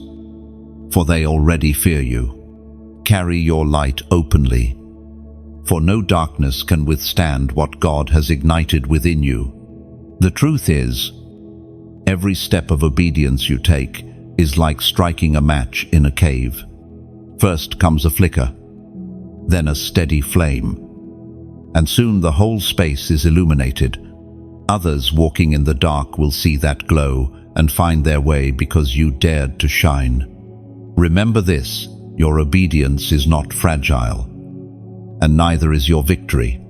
for they already fear you. Carry your light openly, for no darkness can withstand what God has ignited within you. The truth is, every step of obedience you take is like striking a match in a cave. First comes a flicker, then a steady flame, and soon the whole space is illuminated. Others walking in the dark will see that glow and find their way because you dared to shine. Remember this, your obedience is not fragile, and neither is your victory.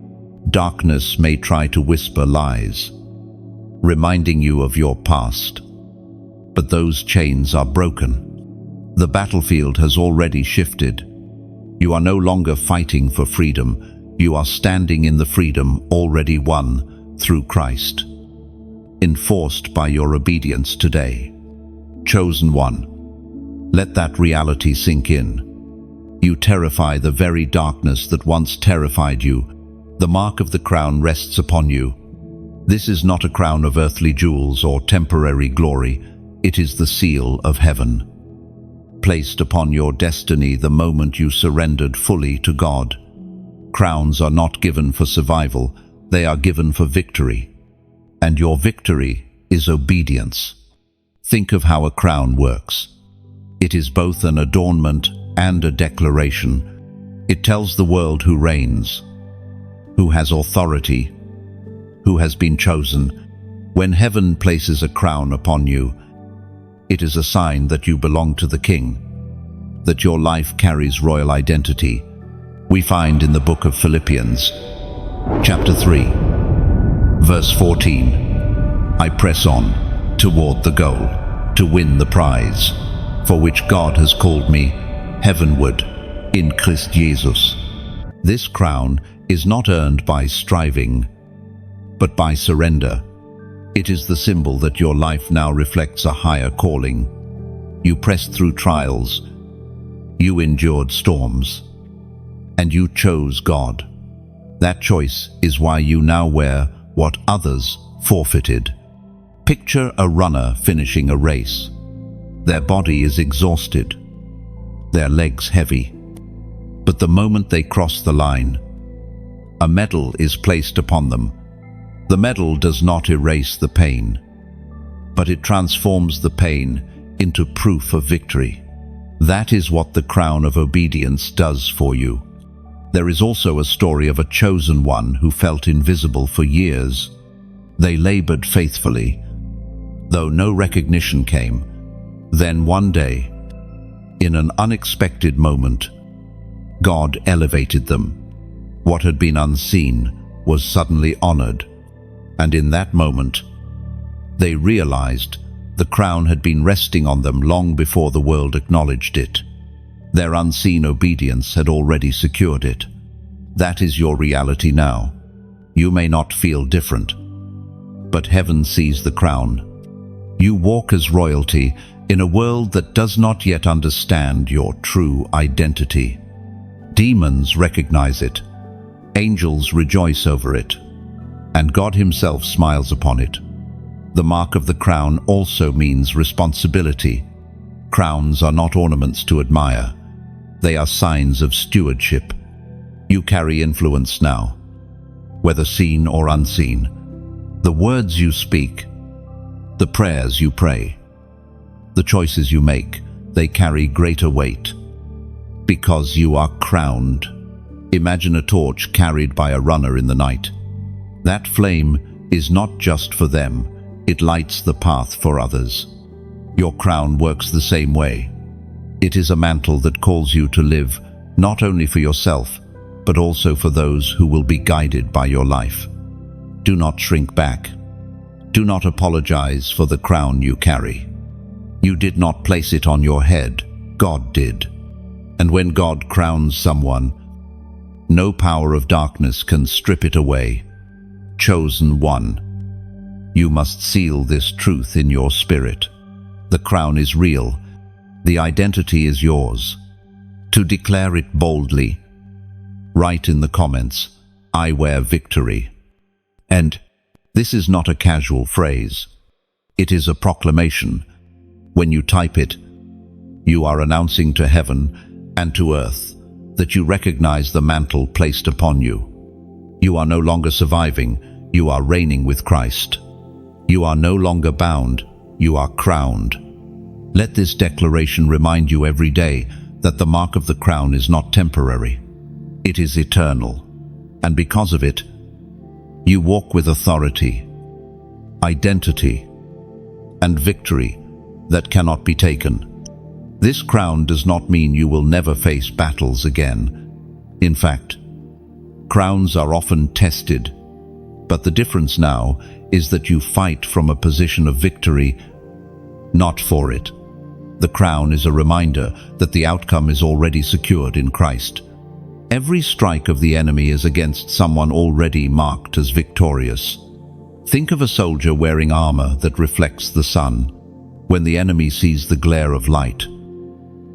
Darkness may try to whisper lies, reminding you of your past, but those chains are broken. The battlefield has already shifted. You are no longer fighting for freedom. You are standing in the freedom already won through Christ. Enforced by your obedience today. Chosen one. Let that reality sink in. You terrify the very darkness that once terrified you. The mark of the crown rests upon you. This is not a crown of earthly jewels or temporary glory. It is the seal of heaven, placed upon your destiny the moment you surrendered fully to God. Crowns are not given for survival, they are given for victory. And your victory is obedience. Think of how a crown works. It is both an adornment and a declaration. It tells the world who reigns, who has authority, who has been chosen. When heaven places a crown upon you, it is a sign that you belong to the King, that your life carries royal identity. We find in the book of Philippians, chapter 3, verse 14, I press on toward the goal, to win the prize, for which God has called me heavenward in Christ Jesus. This crown is not earned by striving, but by surrender. It is the symbol that your life now reflects a higher calling. You pressed through trials, you endured storms, and you chose God. That choice is why you now wear what others forfeited. Picture a runner finishing a race. Their body is exhausted, their legs heavy. But the moment they cross the line, a medal is placed upon them. The medal does not erase the pain, but it transforms the pain into proof of victory. That is what the crown of obedience does for you. There is also a story of a chosen one who felt invisible for years. They labored faithfully, though no recognition came. Then one day, in an unexpected moment, God elevated them. What had been unseen was suddenly honored. And in that moment, they realized the crown had been resting on them long before the world acknowledged it. Their unseen obedience had already secured it. That is your reality now. You may not feel different, but heaven sees the crown. You walk as royalty in a world that does not yet understand your true identity. Demons recognize it. Angels rejoice over it. And God himself smiles upon it. The mark of the crown also means responsibility. Crowns are not ornaments to admire. They are signs of stewardship. You carry influence now, whether seen or unseen. The words you speak, the prayers you pray, the choices you make, they carry greater weight. Because you are crowned. Imagine a torch carried by a runner in the night. That flame is not just for them, it lights the path for others. Your crown works the same way. It is a mantle that calls you to live not only for yourself, but also for those who will be guided by your life. Do not shrink back. Do not apologize for the crown you carry. You did not place it on your head, God did. And when God crowns someone, no power of darkness can strip it away. Chosen one. You must seal this truth in your spirit. The crown is real. The identity is yours. To declare it boldly, write in the comments, I wear victory. And this is not a casual phrase. It is a proclamation. When you type it, you are announcing to heaven and to earth that you recognize the mantle placed upon you. You are no longer surviving, you are reigning with Christ. You are no longer bound, you are crowned. Let this declaration remind you every day that the mark of the crown is not temporary. It is eternal. And because of it, you walk with authority, identity, and victory that cannot be taken. This crown does not mean you will never face battles again. In fact, crowns are often tested, but the difference now is that you fight from a position of victory, not for it. The crown is a reminder that the outcome is already secured in Christ. Every strike of the enemy is against someone already marked as victorious. Think of a soldier wearing armor that reflects the sun. When the enemy sees the glare of light,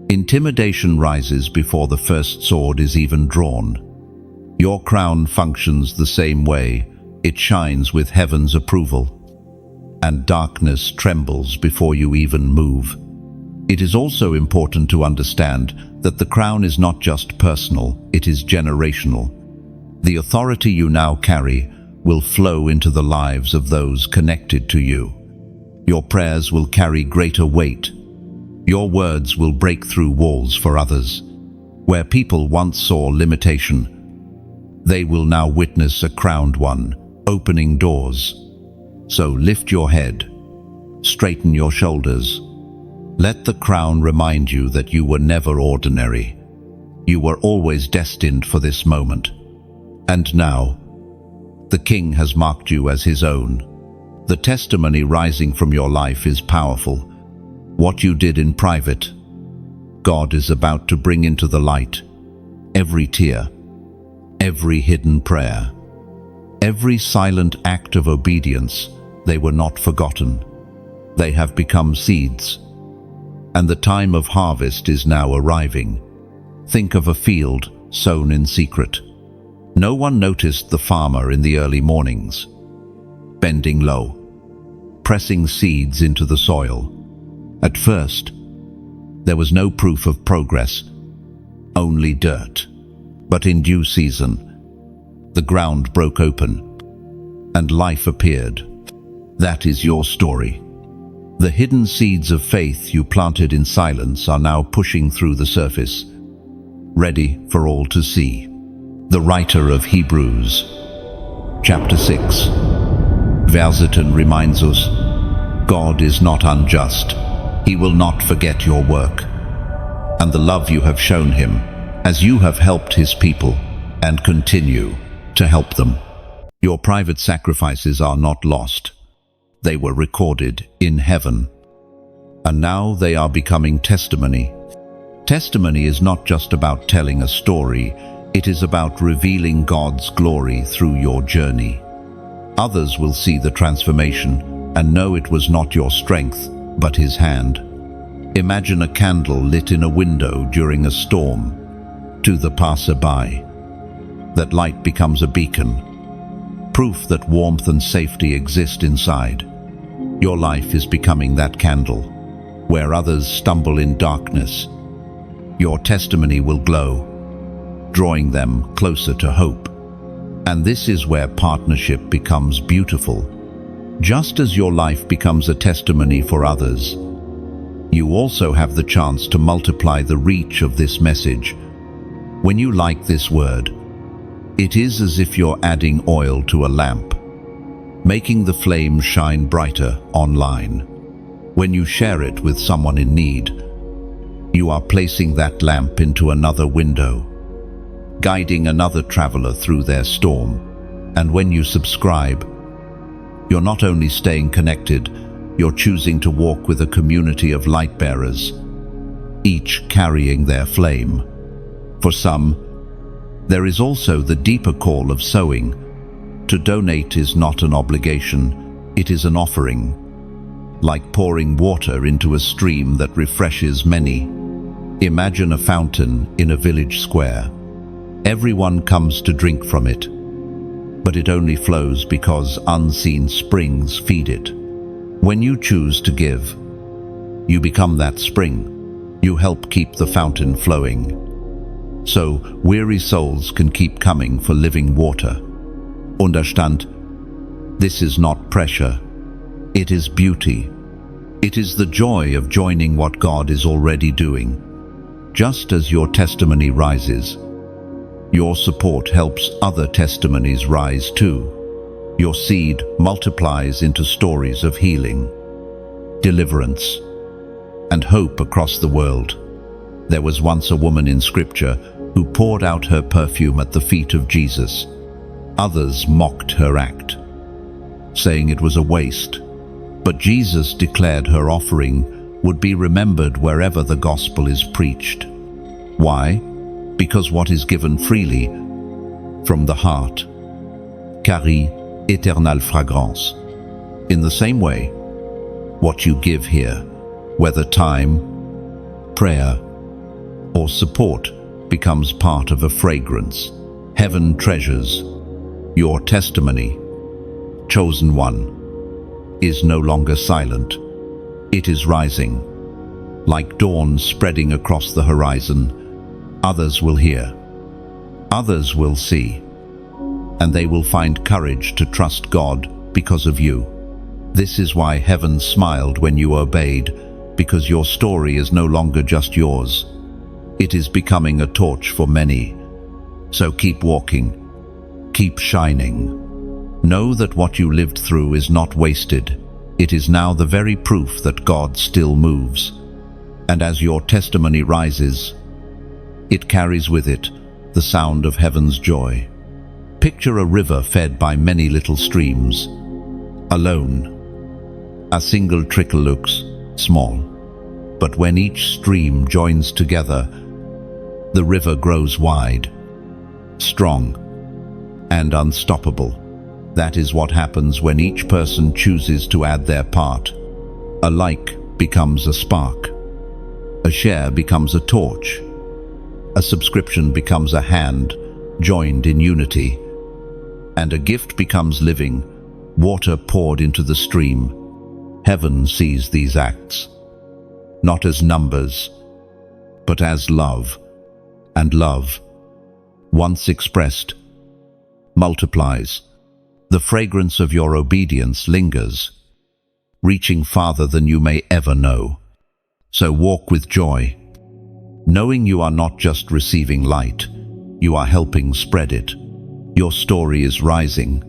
intimidation rises before the first sword is even drawn. Your crown functions the same way. It shines with heaven's approval, and darkness trembles before you even move. It is also important to understand that the crown is not just personal, it is generational. The authority you now carry will flow into the lives of those connected to you. Your prayers will carry greater weight. Your words will break through walls for others. Where people once saw limitation, they will now witness a crowned one, opening doors. So lift your head, straighten your shoulders. Let the crown remind you that you were never ordinary. You were always destined for this moment. And now, the King has marked you as his own. The testimony rising from your life is powerful. What you did in private, God is about to bring into the light. Every tear, every hidden prayer, every silent act of obedience, they were not forgotten. They have become seeds. And the time of harvest is now arriving. Think of a field sown in secret. No one noticed the farmer in the early mornings, bending low, pressing seeds into the soil. At first, there was no proof of progress, only dirt. But in due season, the ground broke open, and life appeared. That is your story. The hidden seeds of faith you planted in silence are now pushing through the surface, ready for all to see. The writer of Hebrews, chapter 6, Vers 10 reminds us, God is not unjust. He will not forget your work and the love you have shown him as you have helped his people and continue to help them. Your private sacrifices are not lost. They were recorded in heaven, and now they are becoming testimony. Testimony is not just about telling a story, it is about revealing God's glory through your journey. Others will see the transformation and know it was not your strength, but his hand. Imagine a candle lit in a window during a storm. To the passerby, that light becomes a beacon, proof that warmth and safety exist inside. Your life is becoming that candle. Where others stumble in darkness, your testimony will glow, drawing them closer to hope. And this is where partnership becomes beautiful. Just as your life becomes a testimony for others, you also have the chance to multiply the reach of this message. When you like this word, it is as if you're adding oil to a lamp, making the flame shine brighter online. When you share it with someone in need, you are placing that lamp into another window, guiding another traveler through their storm. And when you subscribe, you're not only staying connected, you're choosing to walk with a community of light bearers, each carrying their flame. For some, there is also the deeper call of sowing. To donate is not an obligation, it is an offering, like pouring water into a stream that refreshes many. Imagine a fountain in a village square. Everyone comes to drink from it, but it only flows because unseen springs feed it. When you choose to give, you become that spring. You help keep the fountain flowing, so weary souls can keep coming for living water. Understand, this is not pressure, it is beauty. It is the joy of joining what God is already doing. Just as your testimony rises, your support helps other testimonies rise too. Your seed multiplies into stories of healing, deliverance, and hope across the world. There was once a woman in Scripture who poured out her perfume at the feet of Jesus. Others mocked her act, saying it was a waste. But Jesus declared her offering would be remembered wherever the gospel is preached. Why? because what is given freely from the heart carry éternelle fragrance. In the same way, what you give here, whether time, prayer, or support, becomes part of a fragrance. Heaven treasures your testimony. Chosen one is no longer silent. It is rising. Like dawn spreading across the horizon, others will hear, others will see, and they will find courage to trust God because of you. This is why heaven smiled when you obeyed, because your story is no longer just yours. It is becoming a torch for many. So keep walking, keep shining. Know that what you lived through is not wasted. It is now the very proof that God still moves. And as your testimony rises, it carries with it the sound of heaven's joy. Picture a river fed by many little streams. Alone, a single trickle looks small, but when each stream joins together, the river grows wide, strong, and unstoppable. That is what happens when each person chooses to add their part. A like becomes a spark. A share becomes a torch. A subscription becomes a hand joined in unity. And a gift becomes living, water poured into the stream. Heaven sees these acts, not as numbers, but as love. And love, once expressed, multiplies. The fragrance of your obedience lingers, reaching farther than you may ever know. So walk with joy, knowing you are not just receiving light, you are helping spread it. Your story is rising,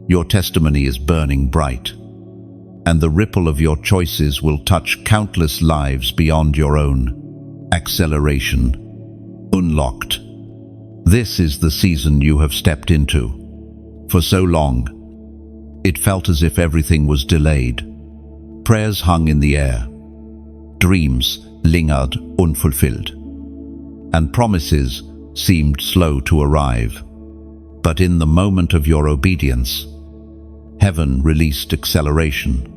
your testimony is burning bright, and the ripple of your choices will touch countless lives beyond your own. Acceleration. Unlocked. This is the season you have stepped into. For so long, it felt as if everything was delayed. Prayers hung in the air. Dreams lingered unfulfilled. And promises seemed slow to arrive. But in the moment of your obedience, heaven released acceleration.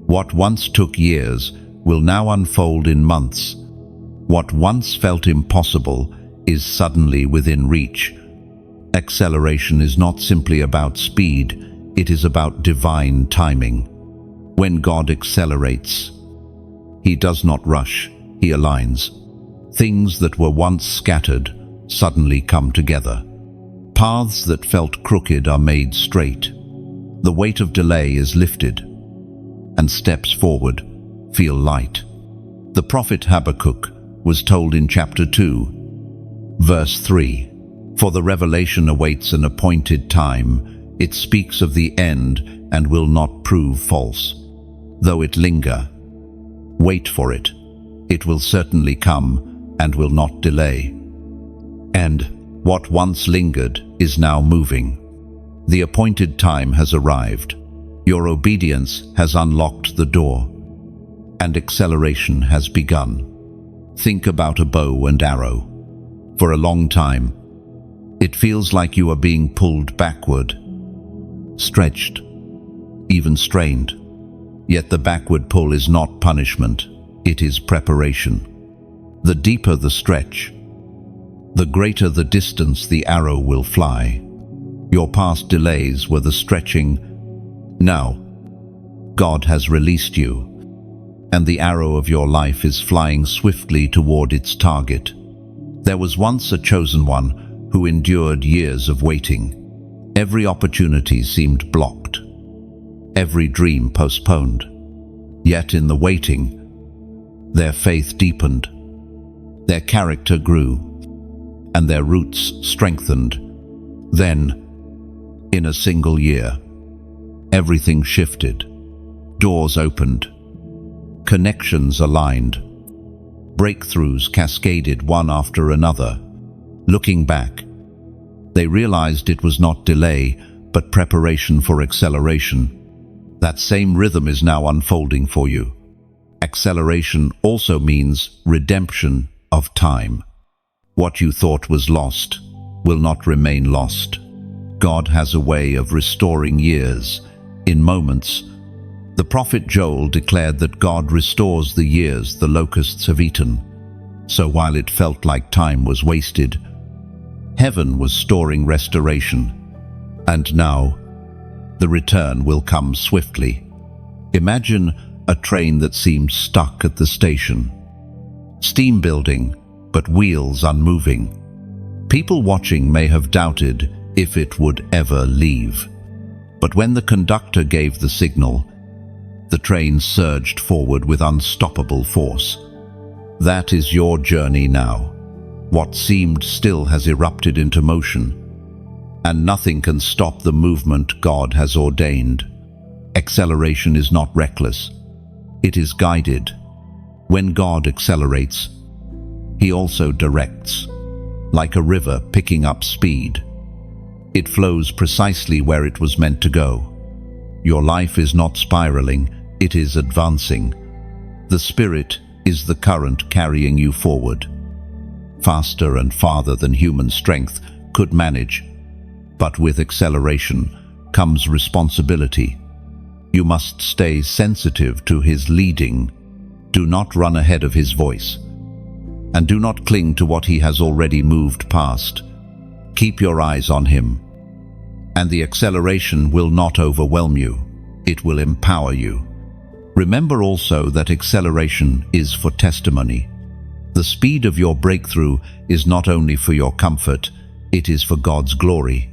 What once took years will now unfold in months. What once felt impossible is suddenly within reach. Acceleration is not simply about speed, it is about divine timing. When God accelerates, He does not rush, He aligns. Things that were once scattered suddenly come together. Paths that felt crooked are made straight. The weight of delay is lifted, and steps forward feel light. The prophet Habakkuk was told in chapter 2, verse 3, "For the revelation awaits an appointed time. It speaks of the end and will not prove false. Though it linger, wait for it. It will certainly come and will not delay." And what once lingered is now moving. The appointed time has arrived. Your obedience has unlocked the door, and acceleration has begun. Think about a bow and arrow. For a long time, it feels like you are being pulled backward, stretched, even strained. Yet the backward pull is not punishment, it is preparation. The deeper the stretch, the greater the distance the arrow will fly. Your past delays were the stretching. Now, God has released you, and the arrow of your life is flying swiftly toward its target. There was once a chosen one who endured years of waiting. Every opportunity seemed blocked, every dream postponed. Yet in the waiting, their faith deepened, their character grew, and their roots strengthened. Then, in a single year, everything shifted. Doors opened, connections aligned, breakthroughs cascaded one after another. Looking back, they realized it was not delay, but preparation for acceleration. That same rhythm is now unfolding for you. Acceleration also means redemption of time. What you thought was lost will not remain lost. God has a way of restoring years in moments. The prophet Joel declared that God restores the years the locusts have eaten. So while it felt like time was wasted, heaven was storing restoration. And now, the return will come swiftly. Imagine a train that seemed stuck at the station. Steam building, but wheels unmoving. People watching may have doubted if it would ever leave. But when the conductor gave the signal, the train surged forward with unstoppable force. That is your journey now. What seemed still has erupted into motion, and nothing can stop the movement God has ordained. Acceleration is not reckless. It is guided. When God accelerates, He also directs, like a river picking up speed. It flows precisely where it was meant to go. Your life is not spiraling, it is advancing. The Spirit is the current carrying you forward. Faster and farther than human strength could manage. But with acceleration comes responsibility. You must stay sensitive to His leading. Do not run ahead of His voice. And do not cling to what He has already moved past. Keep your eyes on Him. And the acceleration will not overwhelm you. It will empower you. Remember also that acceleration is for testimony. The speed of your breakthrough is not only for your comfort, it is for God's glory.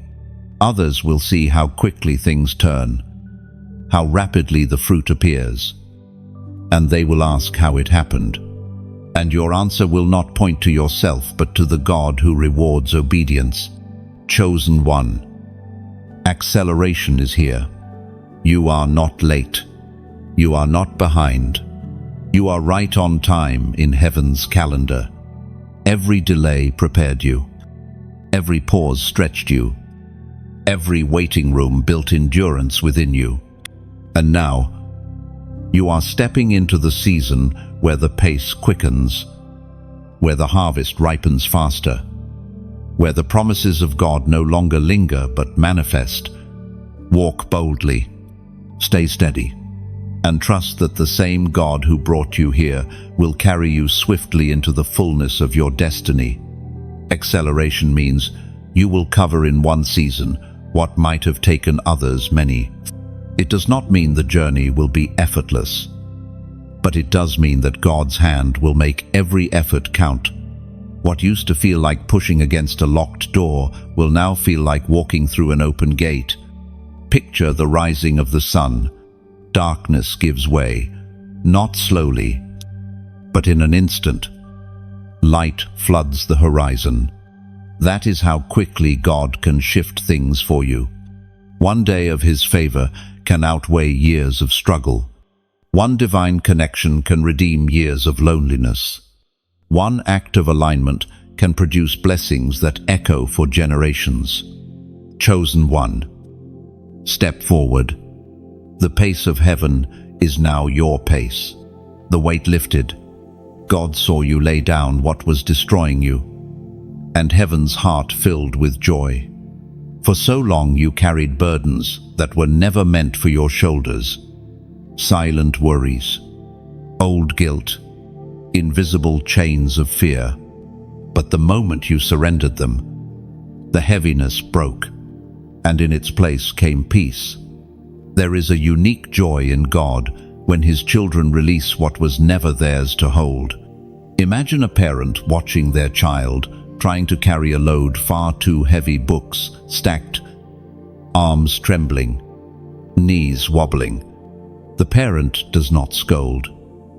Others will see how quickly things turn, how rapidly the fruit appears, and they will ask how it happened. And your answer will not point to yourself, but to the God who rewards obedience. Chosen one. Acceleration is here. You are not late. You are not behind. You are right on time in heaven's calendar. Every delay prepared you. Every pause stretched you. Every waiting room built endurance within you. And now, you are stepping into the season where the pace quickens, where the harvest ripens faster, where the promises of God no longer linger but manifest. Walk boldly, stay steady, and trust that the same God who brought you here will carry you swiftly into the fullness of your destiny. Acceleration means you will cover in one season what might have taken others many. It does not mean the journey will be effortless, but it does mean that God's hand will make every effort count. What used to feel like pushing against a locked door will now feel like walking through an open gate. Picture the rising of the sun. Darkness gives way, not slowly, but in an instant. Light floods the horizon. That is how quickly God can shift things for you. One day of His favor can outweigh years of struggle. One divine connection can redeem years of loneliness. One act of alignment can produce blessings that echo for generations. Chosen one. Step forward. The pace of heaven is now your pace. The weight lifted. God saw you lay down what was destroying you, and heaven's heart filled with joy. For so long you carried burdens that were never meant for your shoulders. Silent worries, old guilt, invisible chains of fear. But the moment you surrendered them, the heaviness broke, and in its place came peace. There is a unique joy in God when His children release what was never theirs to hold. Imagine a parent watching their child trying to carry a load far too heavy, books stacked, arms trembling, knees wobbling. The parent does not scold.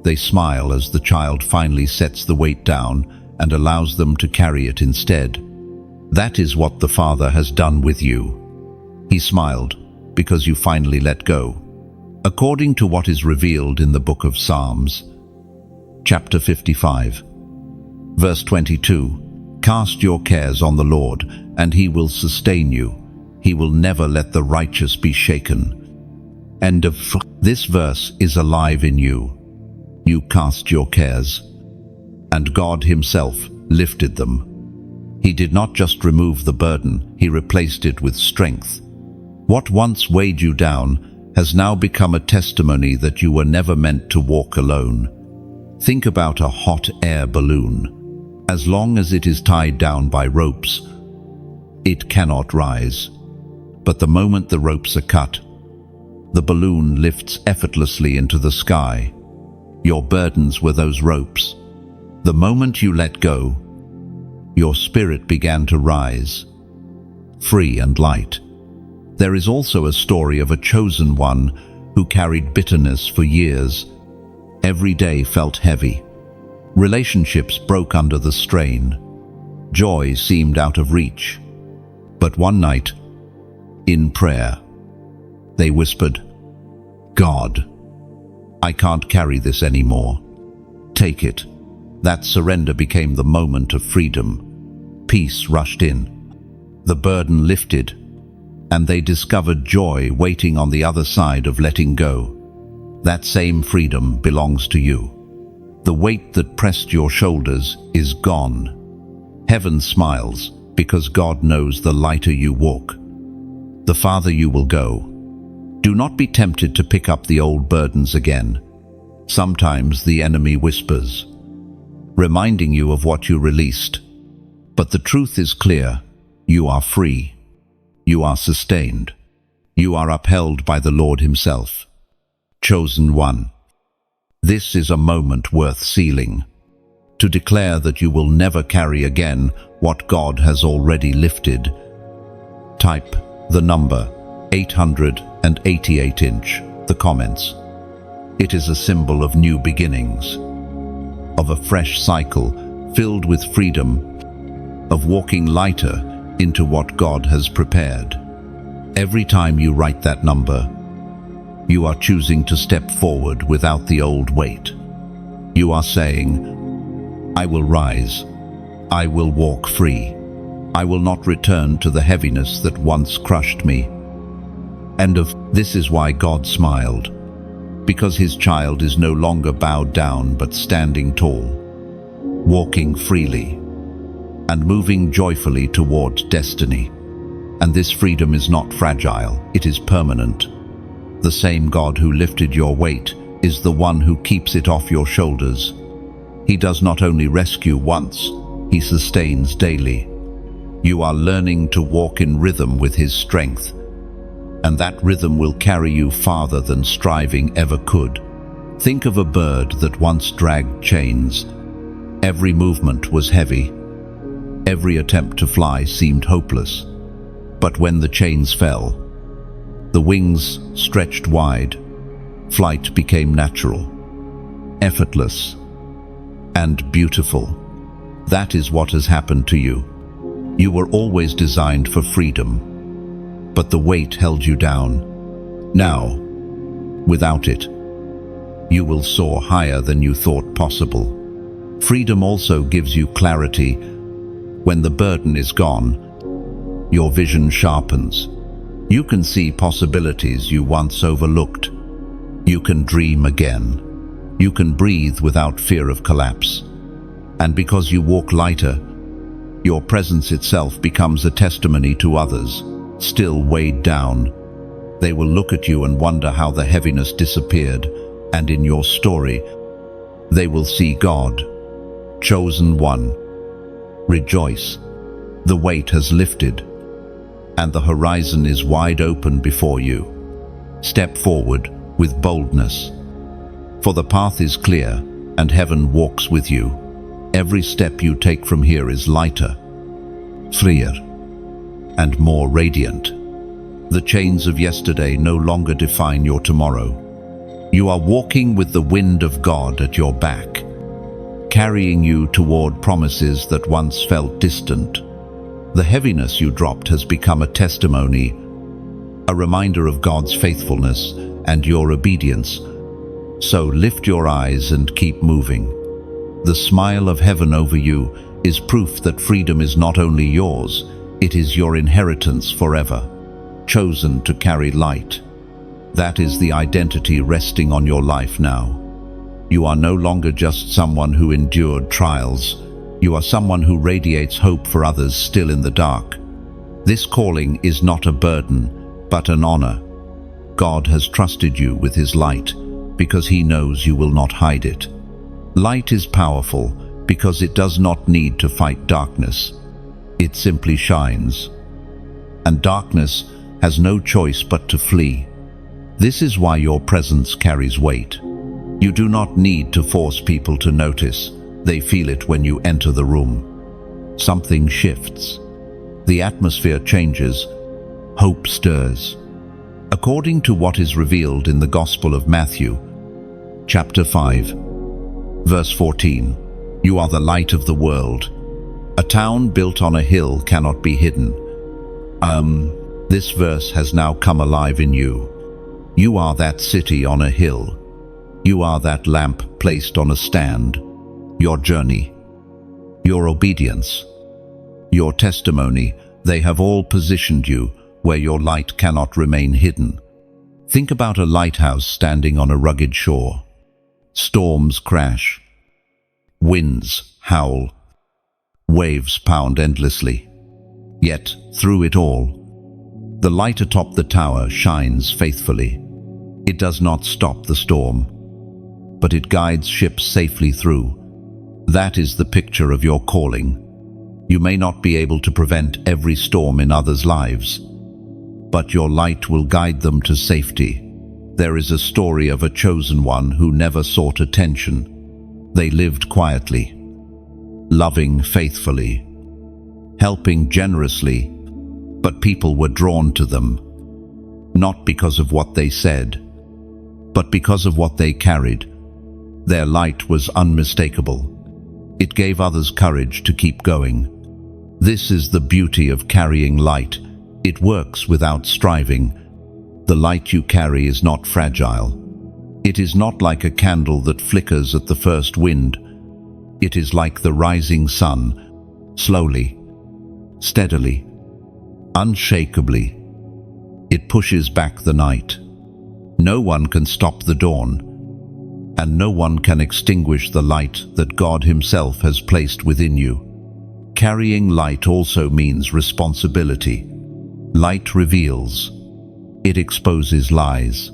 They smile as the child finally sets the weight down and allows them to carry it instead. That is what the Father has done with you. He smiled because you finally let go. According to what is revealed in the book of Psalms, chapter 55, verse 22, "Cast your cares on the Lord, and He will sustain you. He will never let the righteous be shaken." End of. This verse is alive in you. You cast your cares, and God Himself lifted them. He did not just remove the burden, he replaced it with strength. What once weighed you down has now become a testimony that you were never meant to walk alone. Think about a hot air balloon. As long as it is tied down by ropes, it cannot rise. But the moment the ropes are cut, the balloon lifts effortlessly into the sky. Your burdens were those ropes. The moment you let go, your spirit began to rise, free and light. There is also a story of a chosen one who carried bitterness for years. Every day felt heavy. Relationships broke under the strain. Joy seemed out of reach. But one night, in prayer, they whispered, "God, I can't carry this anymore. Take it." That surrender became the moment of freedom. Peace rushed in. The burden lifted, and they discovered joy waiting on the other side of letting go. That same freedom belongs to you. The weight that pressed your shoulders is gone. Heaven smiles because God knows the lighter you walk, the farther you will go. Do not be tempted to pick up the old burdens again. Sometimes the enemy whispers, reminding you of what you released. But the truth is clear. You are free. You are sustained. You are upheld by the Lord Himself. Chosen one. This is a moment worth sealing, to declare that you will never carry again what God has already lifted. Type the number 888 the comments. It is a symbol of new beginnings, of a fresh cycle filled with freedom, of walking lighter into what God has prepared. Every time you write that number, you are choosing to step forward without the old weight. You are saying, "I will rise. I will walk free. I will not return to the heaviness that once crushed me." This is why God smiled, because His child is no longer bowed down but standing tall, walking freely, and moving joyfully toward destiny. And this freedom is not fragile, it is permanent. The same God who lifted your weight is the one who keeps it off your shoulders. He does not only rescue once, He sustains daily. You are learning to walk in rhythm with His strength, and that rhythm will carry you farther than striving ever could. Think of a bird that once dragged chains. Every movement was heavy. Every attempt to fly seemed hopeless. But when the chains fell, the wings stretched wide, flight became natural, effortless, and beautiful. That is what has happened to you. You were always designed for freedom, but the weight held you down. Now, without it, you will soar higher than you thought possible. Freedom also gives you clarity. When the burden is gone, your vision sharpens. You can see possibilities you once overlooked. You can dream again. You can breathe without fear of collapse. And because you walk lighter, your presence itself becomes a testimony to others, still weighed down. They will look at you and wonder how the heaviness disappeared, and in your story, they will see God. Chosen one. Rejoice. The weight has lifted, and the horizon is wide open before you. Step forward with boldness, for the path is clear, and heaven walks with you. Every step you take from here is lighter, freer, and more radiant. The chains of yesterday no longer define your tomorrow. You are walking with the wind of God at your back, carrying you toward promises that once felt distant. The heaviness you dropped has become a testimony, a reminder of God's faithfulness and your obedience. So lift your eyes and keep moving. The smile of heaven over you is proof that freedom is not only yours, it is your inheritance forever, chosen to carry light. That is the identity resting on your life now. You are no longer just someone who endured trials. You are someone who radiates hope for others still in the dark. This calling is not a burden, but an honor. God has trusted you with His light because He knows you will not hide it. Light is powerful because it does not need to fight darkness. It simply shines. And darkness has no choice but to flee. This is why your presence carries weight. You do not need to force people to notice. They feel it when you enter the room. Something shifts. The atmosphere changes. Hope stirs. According to what is revealed in the Gospel of Matthew, chapter 5, verse 14, you are the light of the world. A town built on a hill cannot be hidden. This verse has now come alive in you. You are that city on a hill. You are that lamp placed on a stand. Your journey, your obedience, your testimony, they have all positioned you where your light cannot remain hidden. Think about a lighthouse standing on a rugged shore. Storms crash. Winds howl. Waves pound endlessly. Yet, through it all, the light atop the tower shines faithfully. It does not stop the storm, but it guides ships safely through. That is the picture of your calling. You may not be able to prevent every storm in others' lives, but your light will guide them to safety. There is a story of a chosen one who never sought attention. They lived quietly, loving faithfully, helping generously, but people were drawn to them, not because of what they said, but because of what they carried. Their light was unmistakable. It gave others courage to keep going. This is the beauty of carrying light. It works without striving. The light you carry is not fragile. It is not like a candle that flickers at the first wind. It is like the rising sun, slowly, steadily, unshakably. It pushes back the night. No one can stop the dawn, and no one can extinguish the light that God Himself has placed within you. Carrying light also means responsibility. Light reveals. It exposes lies,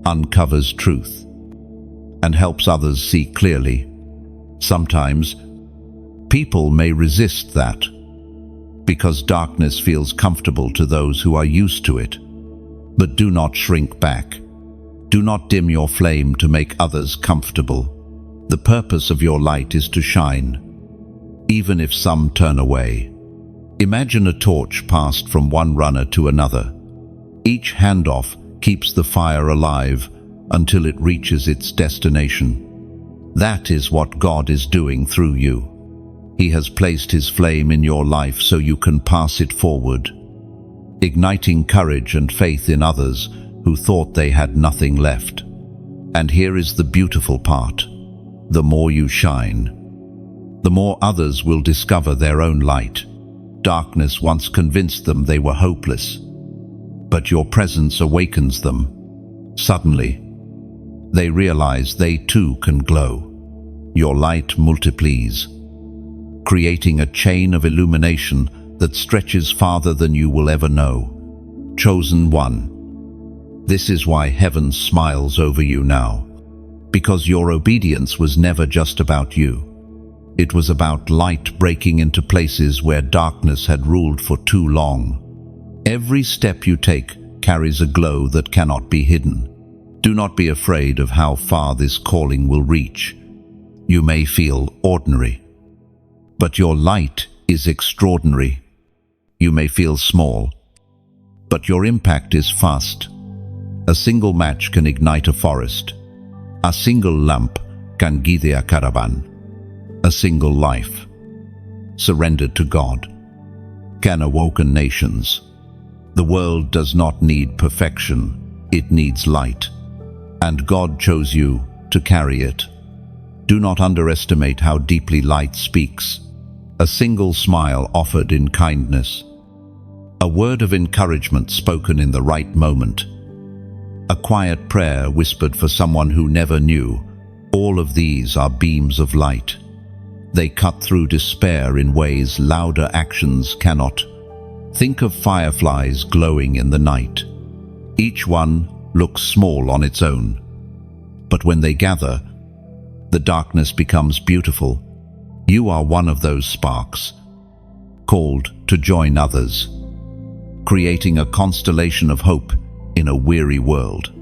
uncovers truth, and helps others see clearly. Sometimes, people may resist that, because darkness feels comfortable to those who are used to it. But do not shrink back. Do not dim your flame to make others comfortable. The purpose of your light is to shine, even if some turn away. Imagine a torch passed from one runner to another. Each handoff keeps the fire alive until it reaches its destination. That is what God is doing through you. He has placed His flame in your life so you can pass it forward, igniting courage and faith in others who thought they had nothing left. And here is the beautiful part. The more you shine, the more others will discover their own light. Darkness once convinced them they were hopeless, but your presence awakens them. Suddenly, they realize they too can glow. Your light multiplies, creating a chain of illumination that stretches farther than you will ever know. Chosen one. This is why heaven smiles over you now, because your obedience was never just about you. It was about light breaking into places where darkness had ruled for too long. Every step you take carries a glow that cannot be hidden. Do not be afraid of how far this calling will reach. You may feel ordinary, but your light is extraordinary. You may feel small, but your impact is vast. A single match can ignite a forest. A single lamp can guide a caravan. A single life, surrendered to God, can awaken nations. The world does not need perfection, it needs light. And God chose you to carry it. Do not underestimate how deeply light speaks. A single smile offered in kindness, a word of encouragement spoken in the right moment, a quiet prayer whispered for someone who never knew. All of these are beams of light. They cut through despair in ways louder actions cannot. Think of fireflies glowing in the night. Each one looks small on its own, but when they gather, the darkness becomes beautiful. You are one of those sparks, called to join others, creating a constellation of hope in a weary world.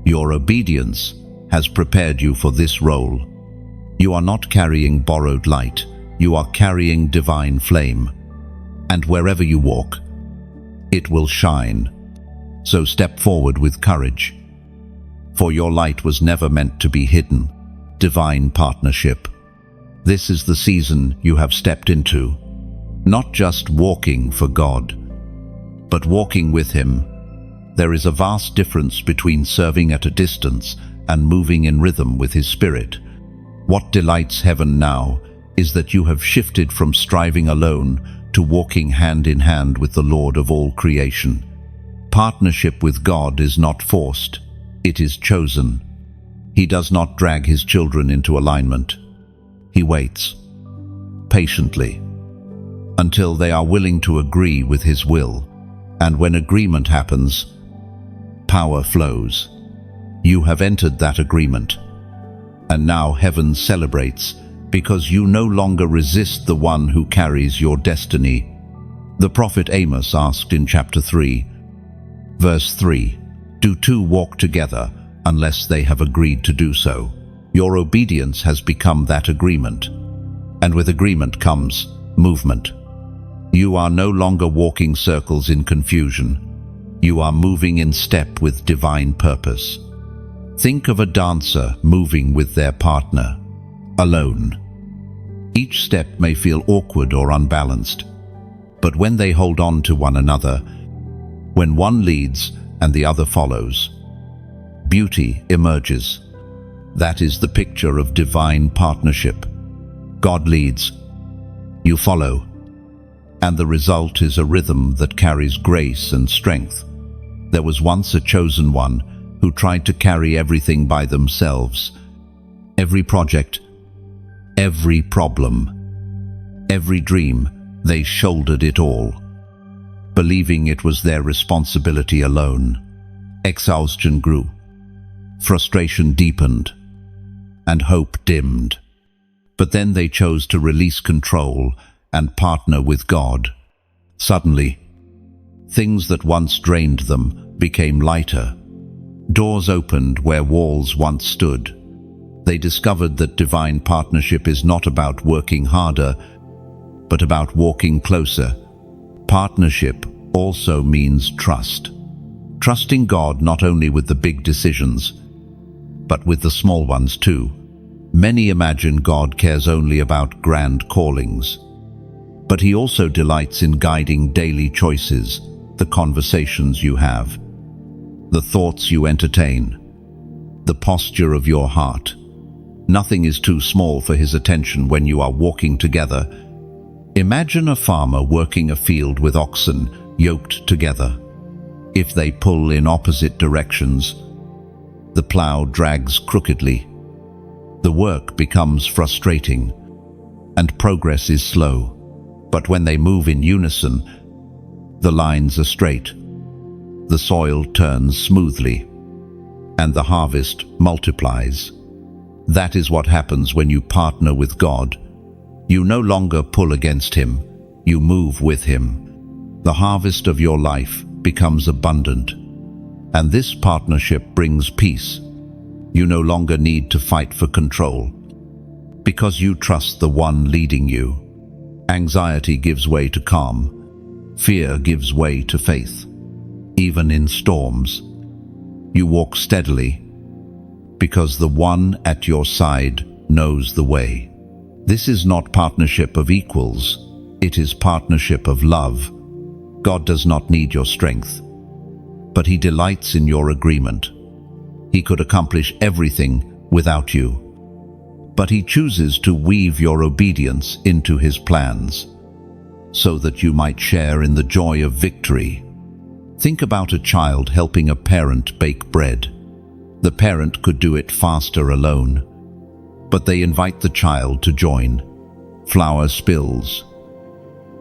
Your obedience has prepared you for this role. You are not carrying borrowed light, you are carrying divine flame. And wherever you walk, it will shine. So step forward with courage. For your light was never meant to be hidden. Divine partnership. This is the season you have stepped into. Not just walking for God, but walking with Him. There is a vast difference between serving at a distance and moving in rhythm with His Spirit. What delights heaven now is that you have shifted from striving alone to walking hand in hand with the Lord of all creation. Partnership with God is not forced, it is chosen. He does not drag His children into alignment. He waits, patiently, until they are willing to agree with His will. And when agreement happens, power flows. You have entered that agreement. And now heaven celebrates because you no longer resist the one who carries your destiny. The prophet Amos asked in chapter 3, verse 3, "Do two walk together unless they have agreed to do so?" Your obedience has become that agreement. And with agreement comes movement. You are no longer walking circles in confusion. You are moving in step with divine purpose. Think of a dancer moving with their partner, alone. Each step may feel awkward or unbalanced, but when they hold on to one another, when one leads and the other follows, beauty emerges. That is the picture of divine partnership. God leads, you follow, and the result is a rhythm that carries grace and strength. There was once a chosen one who tried to carry everything by themselves. Every project, every problem, every dream, they shouldered it all, believing it was their responsibility alone. Exhaustion grew, frustration deepened, and hope dimmed. But then they chose to release control and partner with God. Suddenly, things that once drained them became lighter. Doors opened where walls once stood. They discovered that divine partnership is not about working harder, but about walking closer. Partnership also means trust. Trusting God not only with the big decisions, but with the small ones too. Many imagine God cares only about grand callings, but He also delights in guiding daily choices, the conversations you have, the thoughts you entertain, the posture of your heart. Nothing is too small for His attention when you are walking together. Imagine a farmer working a field with oxen yoked together. If they pull in opposite directions, the plow drags crookedly. The work becomes frustrating, and progress is slow. But when they move in unison, the lines are straight, the soil turns smoothly, and the harvest multiplies. That is what happens when you partner with God. You no longer pull against Him, you move with Him. The harvest of your life becomes abundant, and this partnership brings peace. You no longer need to fight for control, because you trust the one leading you. Anxiety gives way to calm, fear gives way to faith. Even in storms, you walk steadily, because the one at your side knows the way. This is not partnership of equals, it is partnership of love. God does not need your strength, but He delights in your agreement. He could accomplish everything without you, but He chooses to weave your obedience into His plans, so that you might share in the joy of victory. Think about a child helping a parent bake bread. The parent could do it faster alone, but they invite the child to join. Flour spills.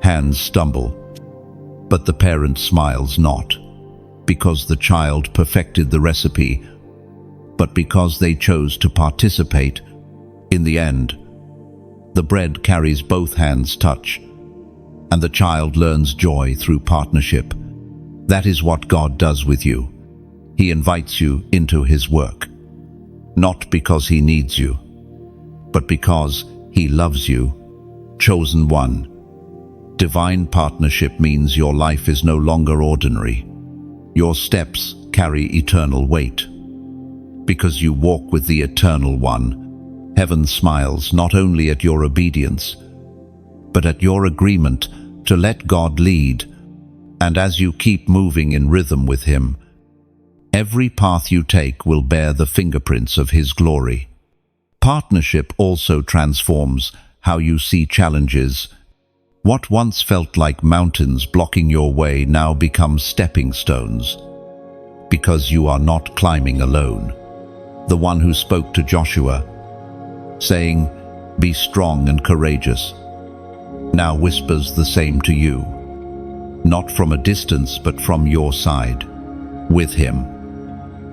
Hands stumble. But the parent smiles not, because the child perfected the recipe, but because they chose to participate. In the end, the bread carries both hands' touch, and the child learns joy through partnership. That is what God does with you. He invites you into His work, not because He needs you, but because He loves you, chosen one. Divine partnership means your life is no longer ordinary. Your steps carry eternal weight. Because you walk with the Eternal One, heaven smiles not only at your obedience, but at your agreement to let God lead. And as you keep moving in rhythm with Him, every path you take will bear the fingerprints of His glory. Partnership also transforms how you see challenges. What once felt like mountains blocking your way now becomes stepping stones, because you are not climbing alone. The one who spoke to Joshua, saying, "Be strong and courageous," now whispers the same to you, not from a distance but from your side. With Him,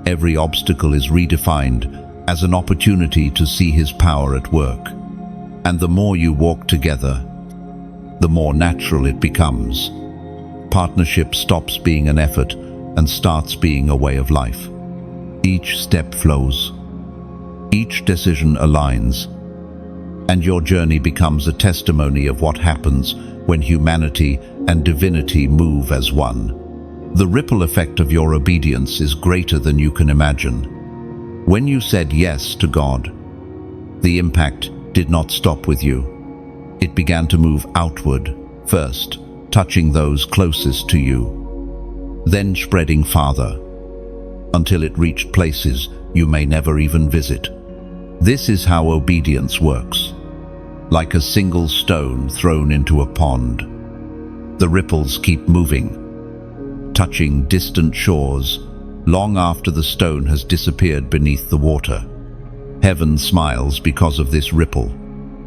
every obstacle is redefined as an opportunity to see His power at work. And the more you walk together, the more natural it becomes. Partnership stops being an effort and starts being a way of life. Each step flows. Each decision aligns. And your journey becomes a testimony of what happens when humanity and divinity move as one. The ripple effect of your obedience is greater than you can imagine. When you said yes to God, the impact did not stop with you. It began to move outward, first touching those closest to you, then spreading farther, until it reached places you may never even visit. This is how obedience works. Like a single stone thrown into a pond, the ripples keep moving, touching distant shores long after the stone has disappeared beneath the water. Heaven smiles because of this ripple.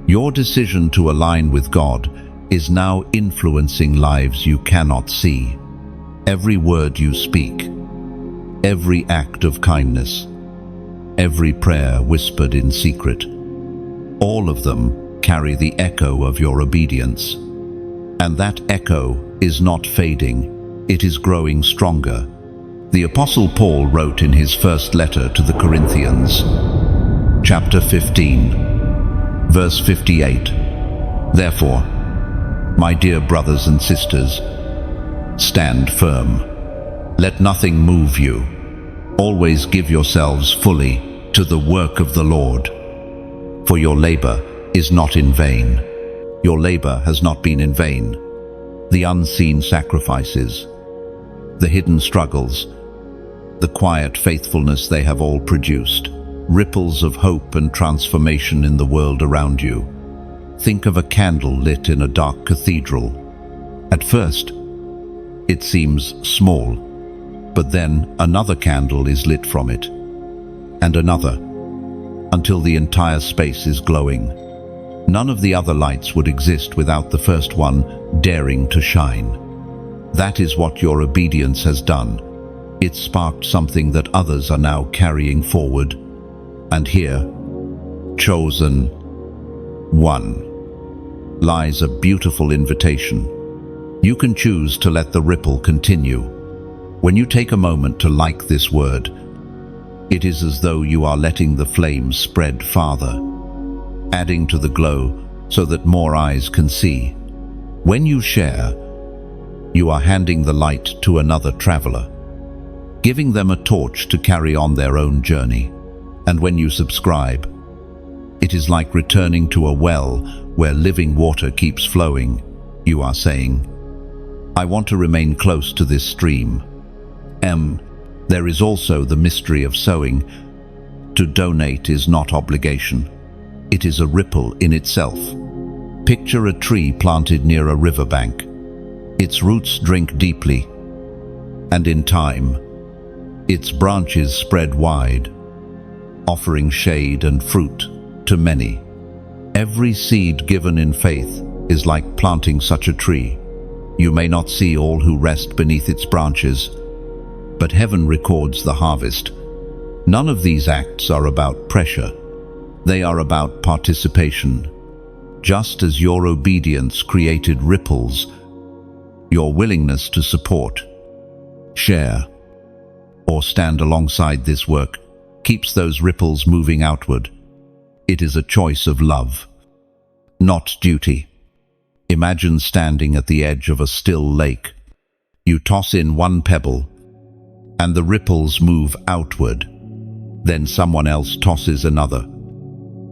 Your decision to align with God is now influencing lives you cannot see. Every word you speak, every act of kindness, every prayer whispered in secret, all of them carry the echo of your obedience. And that echo is not fading, it is growing stronger. The Apostle Paul wrote in his first letter to the Corinthians, chapter 15, verse 58, "Therefore, my dear brothers and sisters, stand firm. Let nothing move you. Always give yourselves fully to the work of the Lord. For your labor is not in vain." Your labor has not been in vain. The unseen sacrifices, the hidden struggles, the quiet faithfulness they have all produced ripples of hope and transformation in the world around you. Think of a candle lit in a dark cathedral. At first, it seems small, but then another candle is lit from it, and another, until the entire space is glowing. None of the other lights would exist without the first one daring to shine. That is what your obedience has done. It sparked something that others are now carrying forward. And here, chosen one, lies a beautiful invitation. You can choose to let the ripple continue. When you take a moment to like this word, it is as though you are letting the flames spread farther, adding to the glow so that more eyes can see. When you share, you are handing the light to another traveler, giving them a torch to carry on their own journey. And when you subscribe, it is like returning to a well where living water keeps flowing. You are saying, "I want to remain close to this stream." There is also the mystery of sowing. To donate is not obligation. It is a ripple in itself. Picture a tree planted near a riverbank. Its roots drink deeply, and in time, its branches spread wide, offering shade and fruit to many. Every seed given in faith is like planting such a tree. You may not see all who rest beneath its branches, but heaven records the harvest. None of these acts are about pressure. They are about participation. Just as your obedience created ripples, your willingness to support, share, or stand alongside this work keeps those ripples moving outward. It is a choice of love, not duty. Imagine standing at the edge of a still lake. You toss in one pebble, and the ripples move outward. Then someone else tosses another,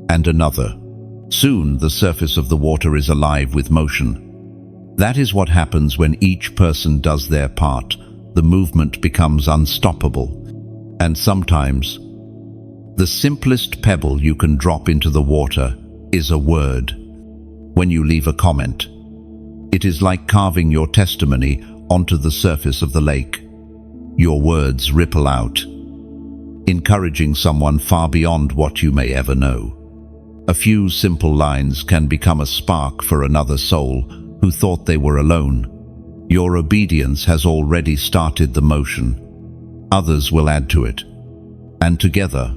and another. Soon the surface of the water is alive with motion. That is what happens when each person does their part. The movement becomes unstoppable. And sometimes, the simplest pebble you can drop into the water is a word. When you leave a comment, it is like carving your testimony onto the surface of the lake. Your words ripple out, encouraging someone far beyond what you may ever know. A few simple lines can become a spark for another soul who thought they were alone. Your obedience has already started the motion. Others will add to it. And together,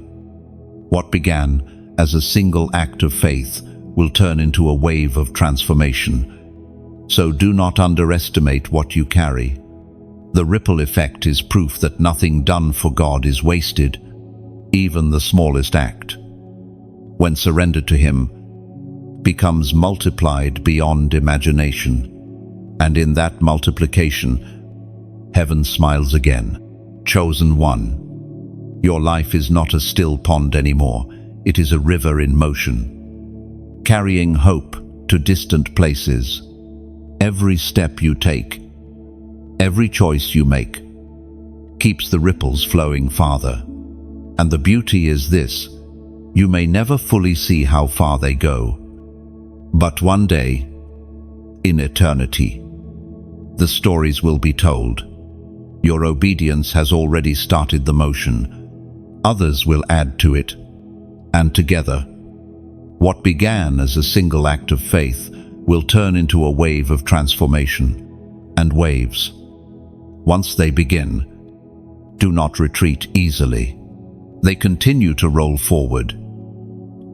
what began as a single act of faith will turn into a wave of transformation. So do not underestimate what you carry. The ripple effect is proof that nothing done for God is wasted, even the smallest act, when surrendered to Him, becomes multiplied beyond imagination. And in that multiplication, heaven smiles again. Chosen one, your life is not a still pond anymore. It is a river in motion, carrying hope to distant places. Every step you take, every choice you make, keeps the ripples flowing farther. And the beauty is this: you may never fully see how far they go, but one day, in eternity, the stories will be told. Your obedience has already started the motion. Others will add to it, and together, what began as a single act of faith will turn into a wave of transformation. And waves, once they begin, do not retreat easily. They continue to roll forward,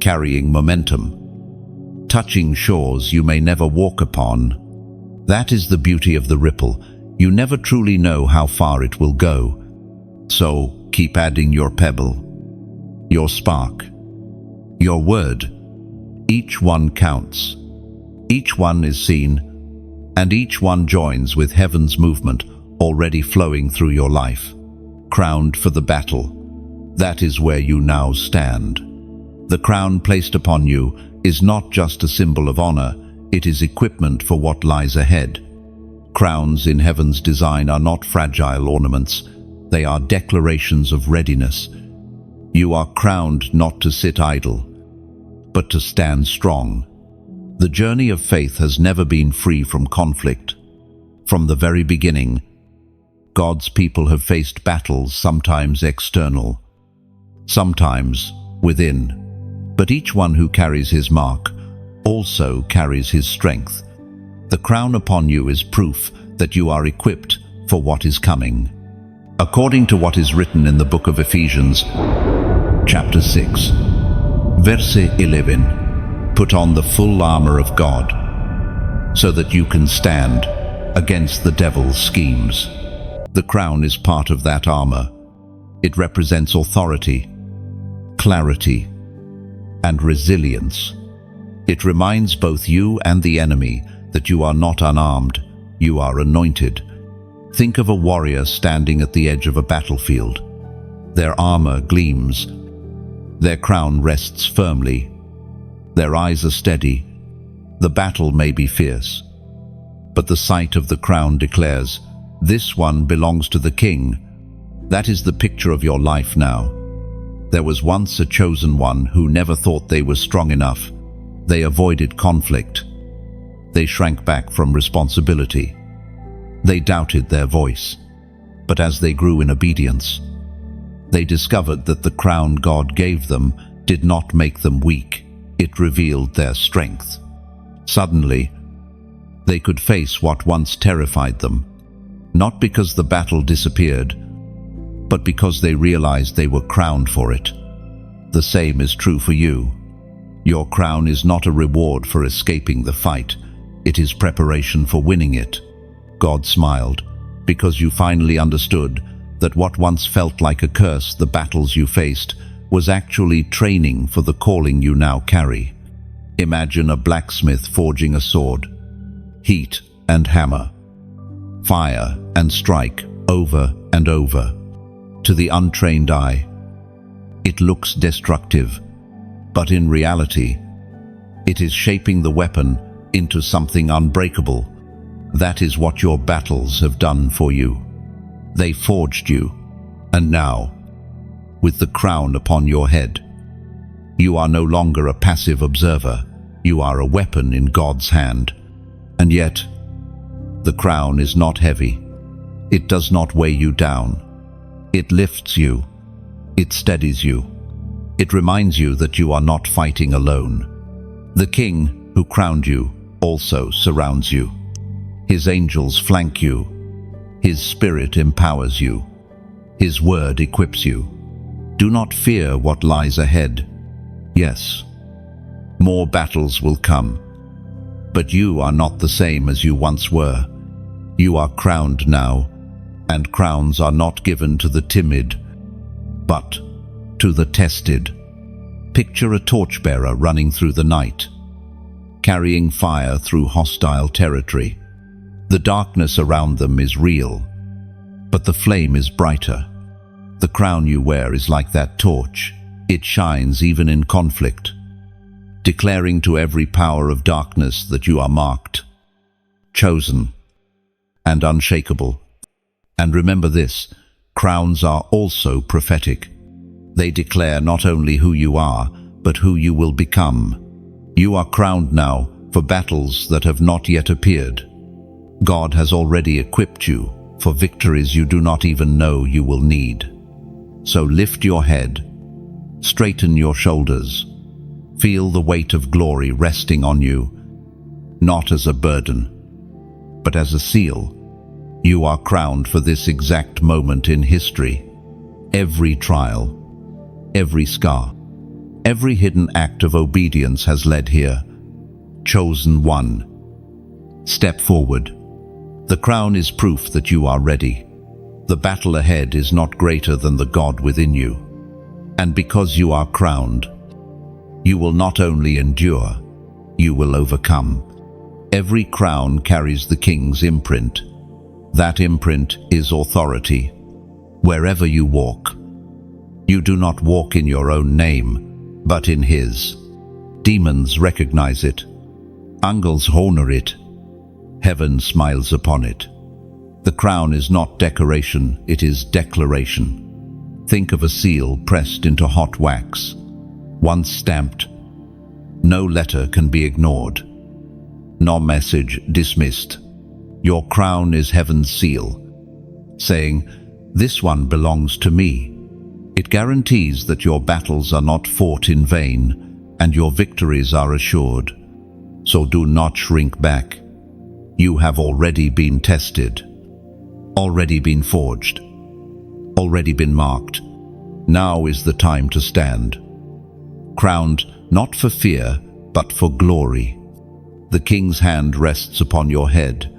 carrying momentum, touching shores you may never walk upon. That is the beauty of the ripple. You never truly know how far it will go. So keep adding your pebble, your spark, your word. Each one counts. Each one is seen, and each one joins with heaven's movement already flowing through your life. Crowned for the battle. That is where you now stand. The crown placed upon you is not just a symbol of honor, it is equipment for what lies ahead. Crowns in heaven's design are not fragile ornaments, they are declarations of readiness. You are crowned not to sit idle, but to stand strong. The journey of faith has never been free from conflict. From the very beginning, God's people have faced battles, sometimes external, sometimes within. But each one who carries his mark also carries his strength. The crown upon you is proof that you are equipped for what is coming. According to what is written in the book of Ephesians, chapter 6, verse 11, put on the full armor of God, so that you can stand against the devil's schemes. The crown is part of that armor. It represents authority, clarity, and resilience. It reminds both you and the enemy that you are not unarmed, you are anointed. Think of a warrior standing at the edge of a battlefield. Their armor gleams, their crown rests firmly, their eyes are steady. The battle may be fierce, but the sight of the crown declares, "This one belongs to the King." That is the picture of your life now. There was once a chosen one who never thought they were strong enough. They avoided conflict. They shrank back from responsibility. They doubted their voice. But as they grew in obedience, they discovered that the crown God gave them did not make them weak. It revealed their strength. Suddenly, they could face what once terrified them, not because the battle disappeared, but because they realized they were crowned for it. The same is true for you. Your crown is not a reward for escaping the fight. It is preparation for winning it. God smiled, because you finally understood that what once felt like a curse, the battles you faced, was actually training for the calling you now carry. Imagine a blacksmith forging a sword. Heat and hammer. Fire and strike over and over. To the untrained eye, it looks destructive, but in reality, it is shaping the weapon into something unbreakable. That is what your battles have done for you. They forged you, and now, with the crown upon your head, you are no longer a passive observer. You are a weapon in God's hand. And yet, the crown is not heavy. It does not weigh you down. It lifts you. It steadies you. It reminds you that you are not fighting alone. The King who crowned you also surrounds you. His angels flank you. His Spirit empowers you. His word equips you. Do not fear what lies ahead. Yes, more battles will come, but you are not the same as you once were. You are crowned now, and crowns are not given to the timid, but to the tested. Picture a torchbearer running through the night, carrying fire through hostile territory. The darkness around them is real, but the flame is brighter. The crown you wear is like that torch. It shines even in conflict, declaring to every power of darkness that you are marked, chosen, and unshakable. And remember this, crowns are also prophetic. They declare not only who you are, but who you will become. You are crowned now for battles that have not yet appeared. God has already equipped you for victories you do not even know you will need. So lift your head, straighten your shoulders, feel the weight of glory resting on you, not as a burden, but as a seal. You are crowned for this exact moment in history. Every trial, every scar, every hidden act of obedience has led here. Chosen one. Step forward. The crown is proof that you are ready. The battle ahead is not greater than the God within you. And because you are crowned, you will not only endure, you will overcome. Every crown carries the King's imprint. That imprint is authority. Wherever you walk, you do not walk in your own name, but in His. Demons recognize it. Angels honor it. Heaven smiles upon it. The crown is not decoration, it is declaration. Think of a seal pressed into hot wax. Once stamped, no letter can be ignored, no message dismissed. Your crown is heaven's seal, saying, "This one belongs to me." It guarantees that your battles are not fought in vain and your victories are assured. So do not shrink back. You have already been tested, already been forged, already been marked. Now is the time to stand, crowned not for fear, but for glory. The King's hand rests upon your head.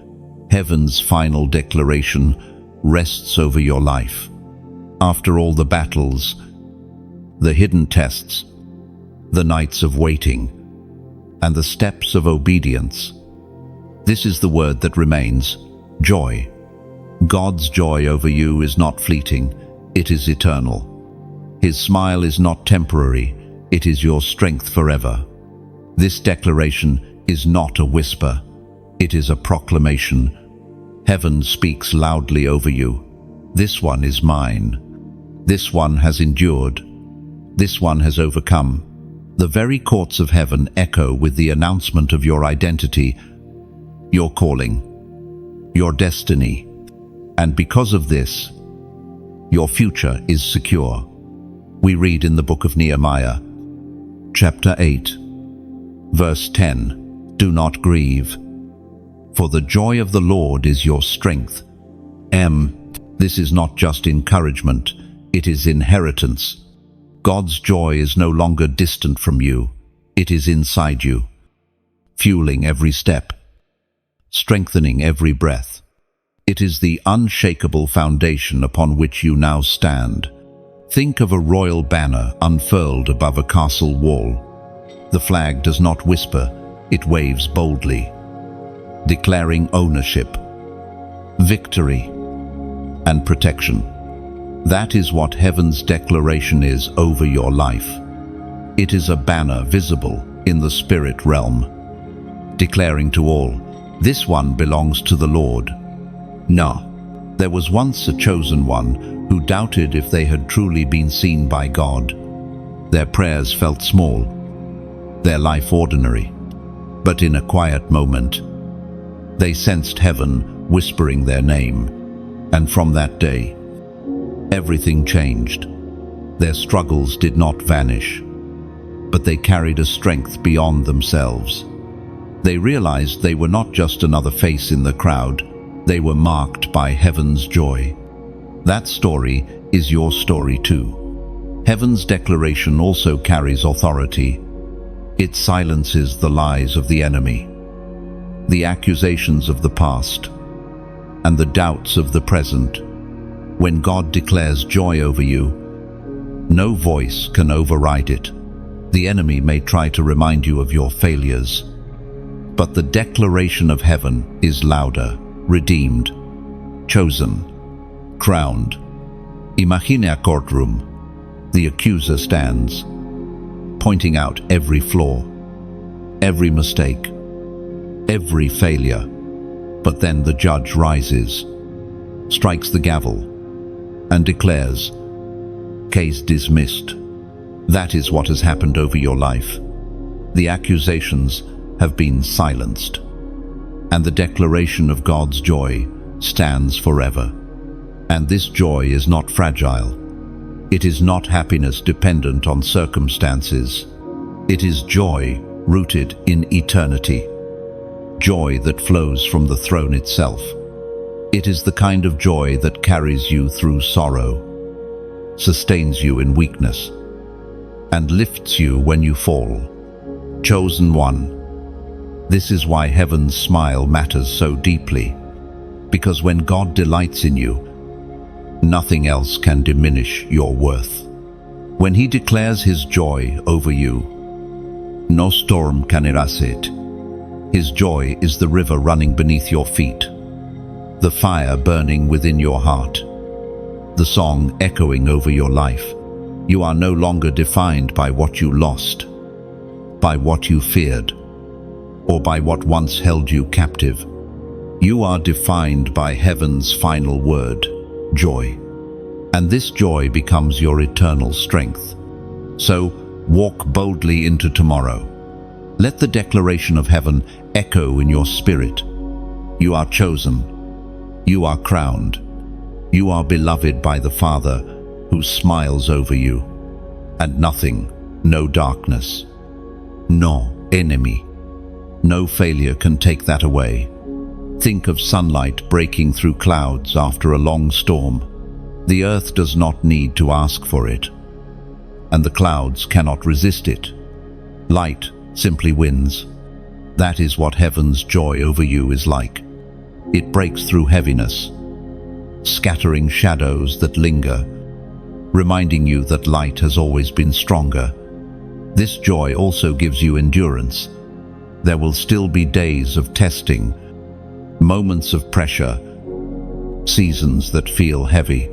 Heaven's final declaration rests over your life. After all the battles, the hidden tests, the nights of waiting, and the steps of obedience, this is the word that remains: joy. God's joy over you is not fleeting, it is eternal. His smile is not temporary, it is your strength forever. This declaration is not a whisper, it is a proclamation. Heaven speaks loudly over you. This one is mine. This one has endured. This one has overcome. The very courts of heaven echo with the announcement of your identity, your calling, your destiny. And because of this, your future is secure. We read in the book of Nehemiah, chapter 8, Verse 10, do not grieve, for the joy of the Lord is your strength. This is not just encouragement, it is inheritance. God's joy is no longer distant from you, it is inside you, fueling every step, strengthening every breath. It is the unshakable foundation upon which you now stand. Think of a royal banner unfurled above a castle wall. The flag does not whisper, it waves boldly, declaring ownership, victory, and protection. That is what heaven's declaration is over your life. It is a banner visible in the spirit realm, declaring to all, this one belongs to the Lord. No, there was once a chosen one who doubted if they had truly been seen by God. Their prayers felt small, their life ordinary. But in a quiet moment, they sensed heaven whispering their name. And from that day, everything changed. Their struggles did not vanish, but they carried a strength beyond themselves. They realized they were not just another face in the crowd, they were marked by heaven's joy. That story is your story too. Heaven's declaration also carries authority. It silences the lies of the enemy, the accusations of the past, and the doubts of the present. When God declares joy over you, no voice can override it. The enemy may try to remind you of your failures, but the declaration of heaven is louder, redeemed, chosen, crowned. Imagine a courtroom. The accuser stands, pointing out every flaw, every mistake, every failure. But then the judge rises, strikes the gavel, and declares, case dismissed. That is what has happened over your life. The accusations have been silenced, and the declaration of God's joy stands forever. And this joy is not fragile. It is not happiness dependent on circumstances. It is joy rooted in eternity. Joy that flows from the throne itself. It is the kind of joy that carries you through sorrow, sustains you in weakness, and lifts you when you fall. Chosen one. This is why heaven's smile matters so deeply, because when God delights in you, nothing else can diminish your worth. When He declares His joy over you, no storm can erase it. His joy is the river running beneath your feet, the fire burning within your heart, the song echoing over your life. You are no longer defined by what you lost, by what you feared, or by what once held you captive. You are defined by heaven's final word, joy. And this joy becomes your eternal strength. So walk boldly into tomorrow. Let the declaration of heaven echo in your spirit. You are chosen. You are crowned. You are beloved by the Father who smiles over you. And nothing, no darkness, no enemy, no failure can take that away. Think of sunlight breaking through clouds after a long storm. The earth does not need to ask for it, and the clouds cannot resist it. Light simply wins. That is what heaven's joy over you is like. It breaks through heaviness, scattering shadows that linger, reminding you that light has always been stronger. This joy also gives you endurance. There will still be days of testing, moments of pressure, seasons that feel heavy.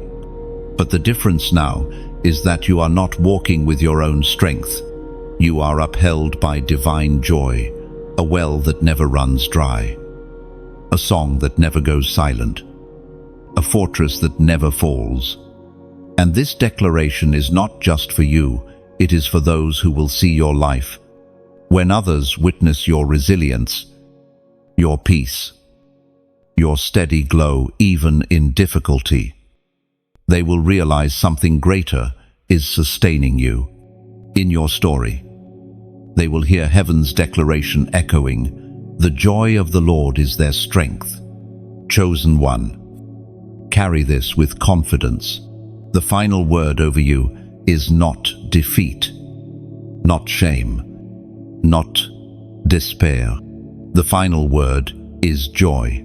But the difference now is that you are not walking with your own strength. You are upheld by divine joy, a well that never runs dry, a song that never goes silent, a fortress that never falls. And this declaration is not just for you, it is for those who will see your life. When others witness your resilience, your peace, your steady glow even in difficulty, they will realize something greater is sustaining you. In your story, They will hear heaven's declaration echoing, "The joy of the Lord is their strength." Chosen one, carry this with confidence. The final word over you is not defeat, not shame, not despair. The final word is joy.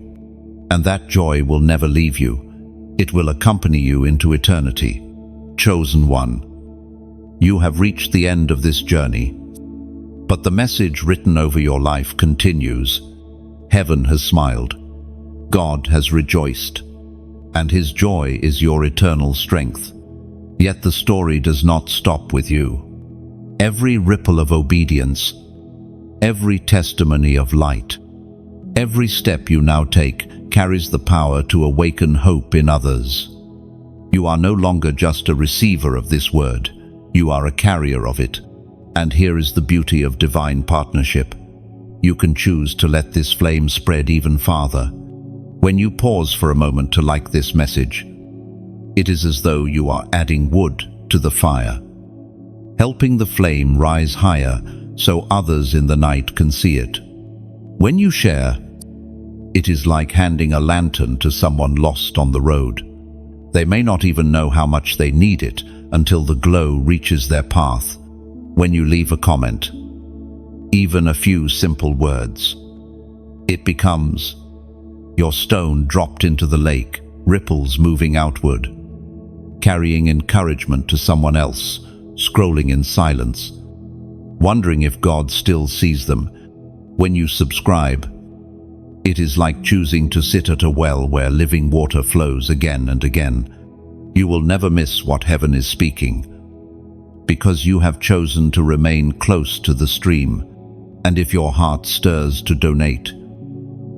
And that joy will never leave you. It will accompany you into eternity. Chosen one, you have reached the end of this journey, but the message written over your life continues. Heaven has smiled. God has rejoiced, and His joy is your eternal strength. Yet the story does not stop with you. Every ripple of obedience, every testimony of light, every step you now take carries the power to awaken hope in others. You are no longer just a receiver of this word, you are a carrier of it. And here is the beauty of divine partnership. You can choose to let this flame spread even farther. When you pause for a moment to like this message, it is as though you are adding wood to the fire, helping the flame rise higher so others in the night can see it. When you share, it is like handing a lantern to someone lost on the road. They may not even know how much they need it until the glow reaches their path. When you leave a comment, even a few simple words, it becomes your stone dropped into the lake, ripples moving outward, carrying encouragement to someone else, scrolling in silence, wondering if God still sees them. When you subscribe, it is like choosing to sit at a well where living water flows again and again. You will never miss what heaven is speaking, because you have chosen to remain close to the stream. And if your heart stirs to donate,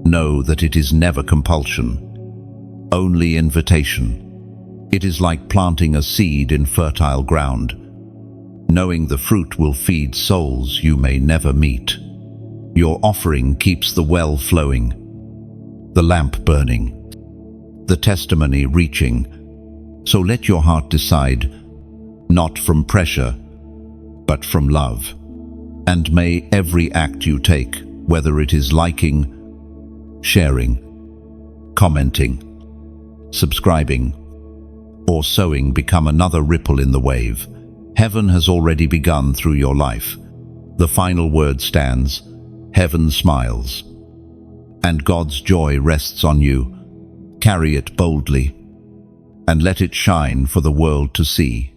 know that it is never compulsion, only invitation. It is like planting a seed in fertile ground, knowing the fruit will feed souls you may never meet. Your offering keeps the well flowing, the lamp burning, the testimony reaching. So let your heart decide, not from pressure, but from love. And may every act you take, whether it is liking, sharing, commenting, subscribing, or sowing, become another ripple in the wave. Heaven has already begun through your life. The final word stands, heaven smiles, and God's joy rests on you. Carry it boldly, and let it shine for the world to see.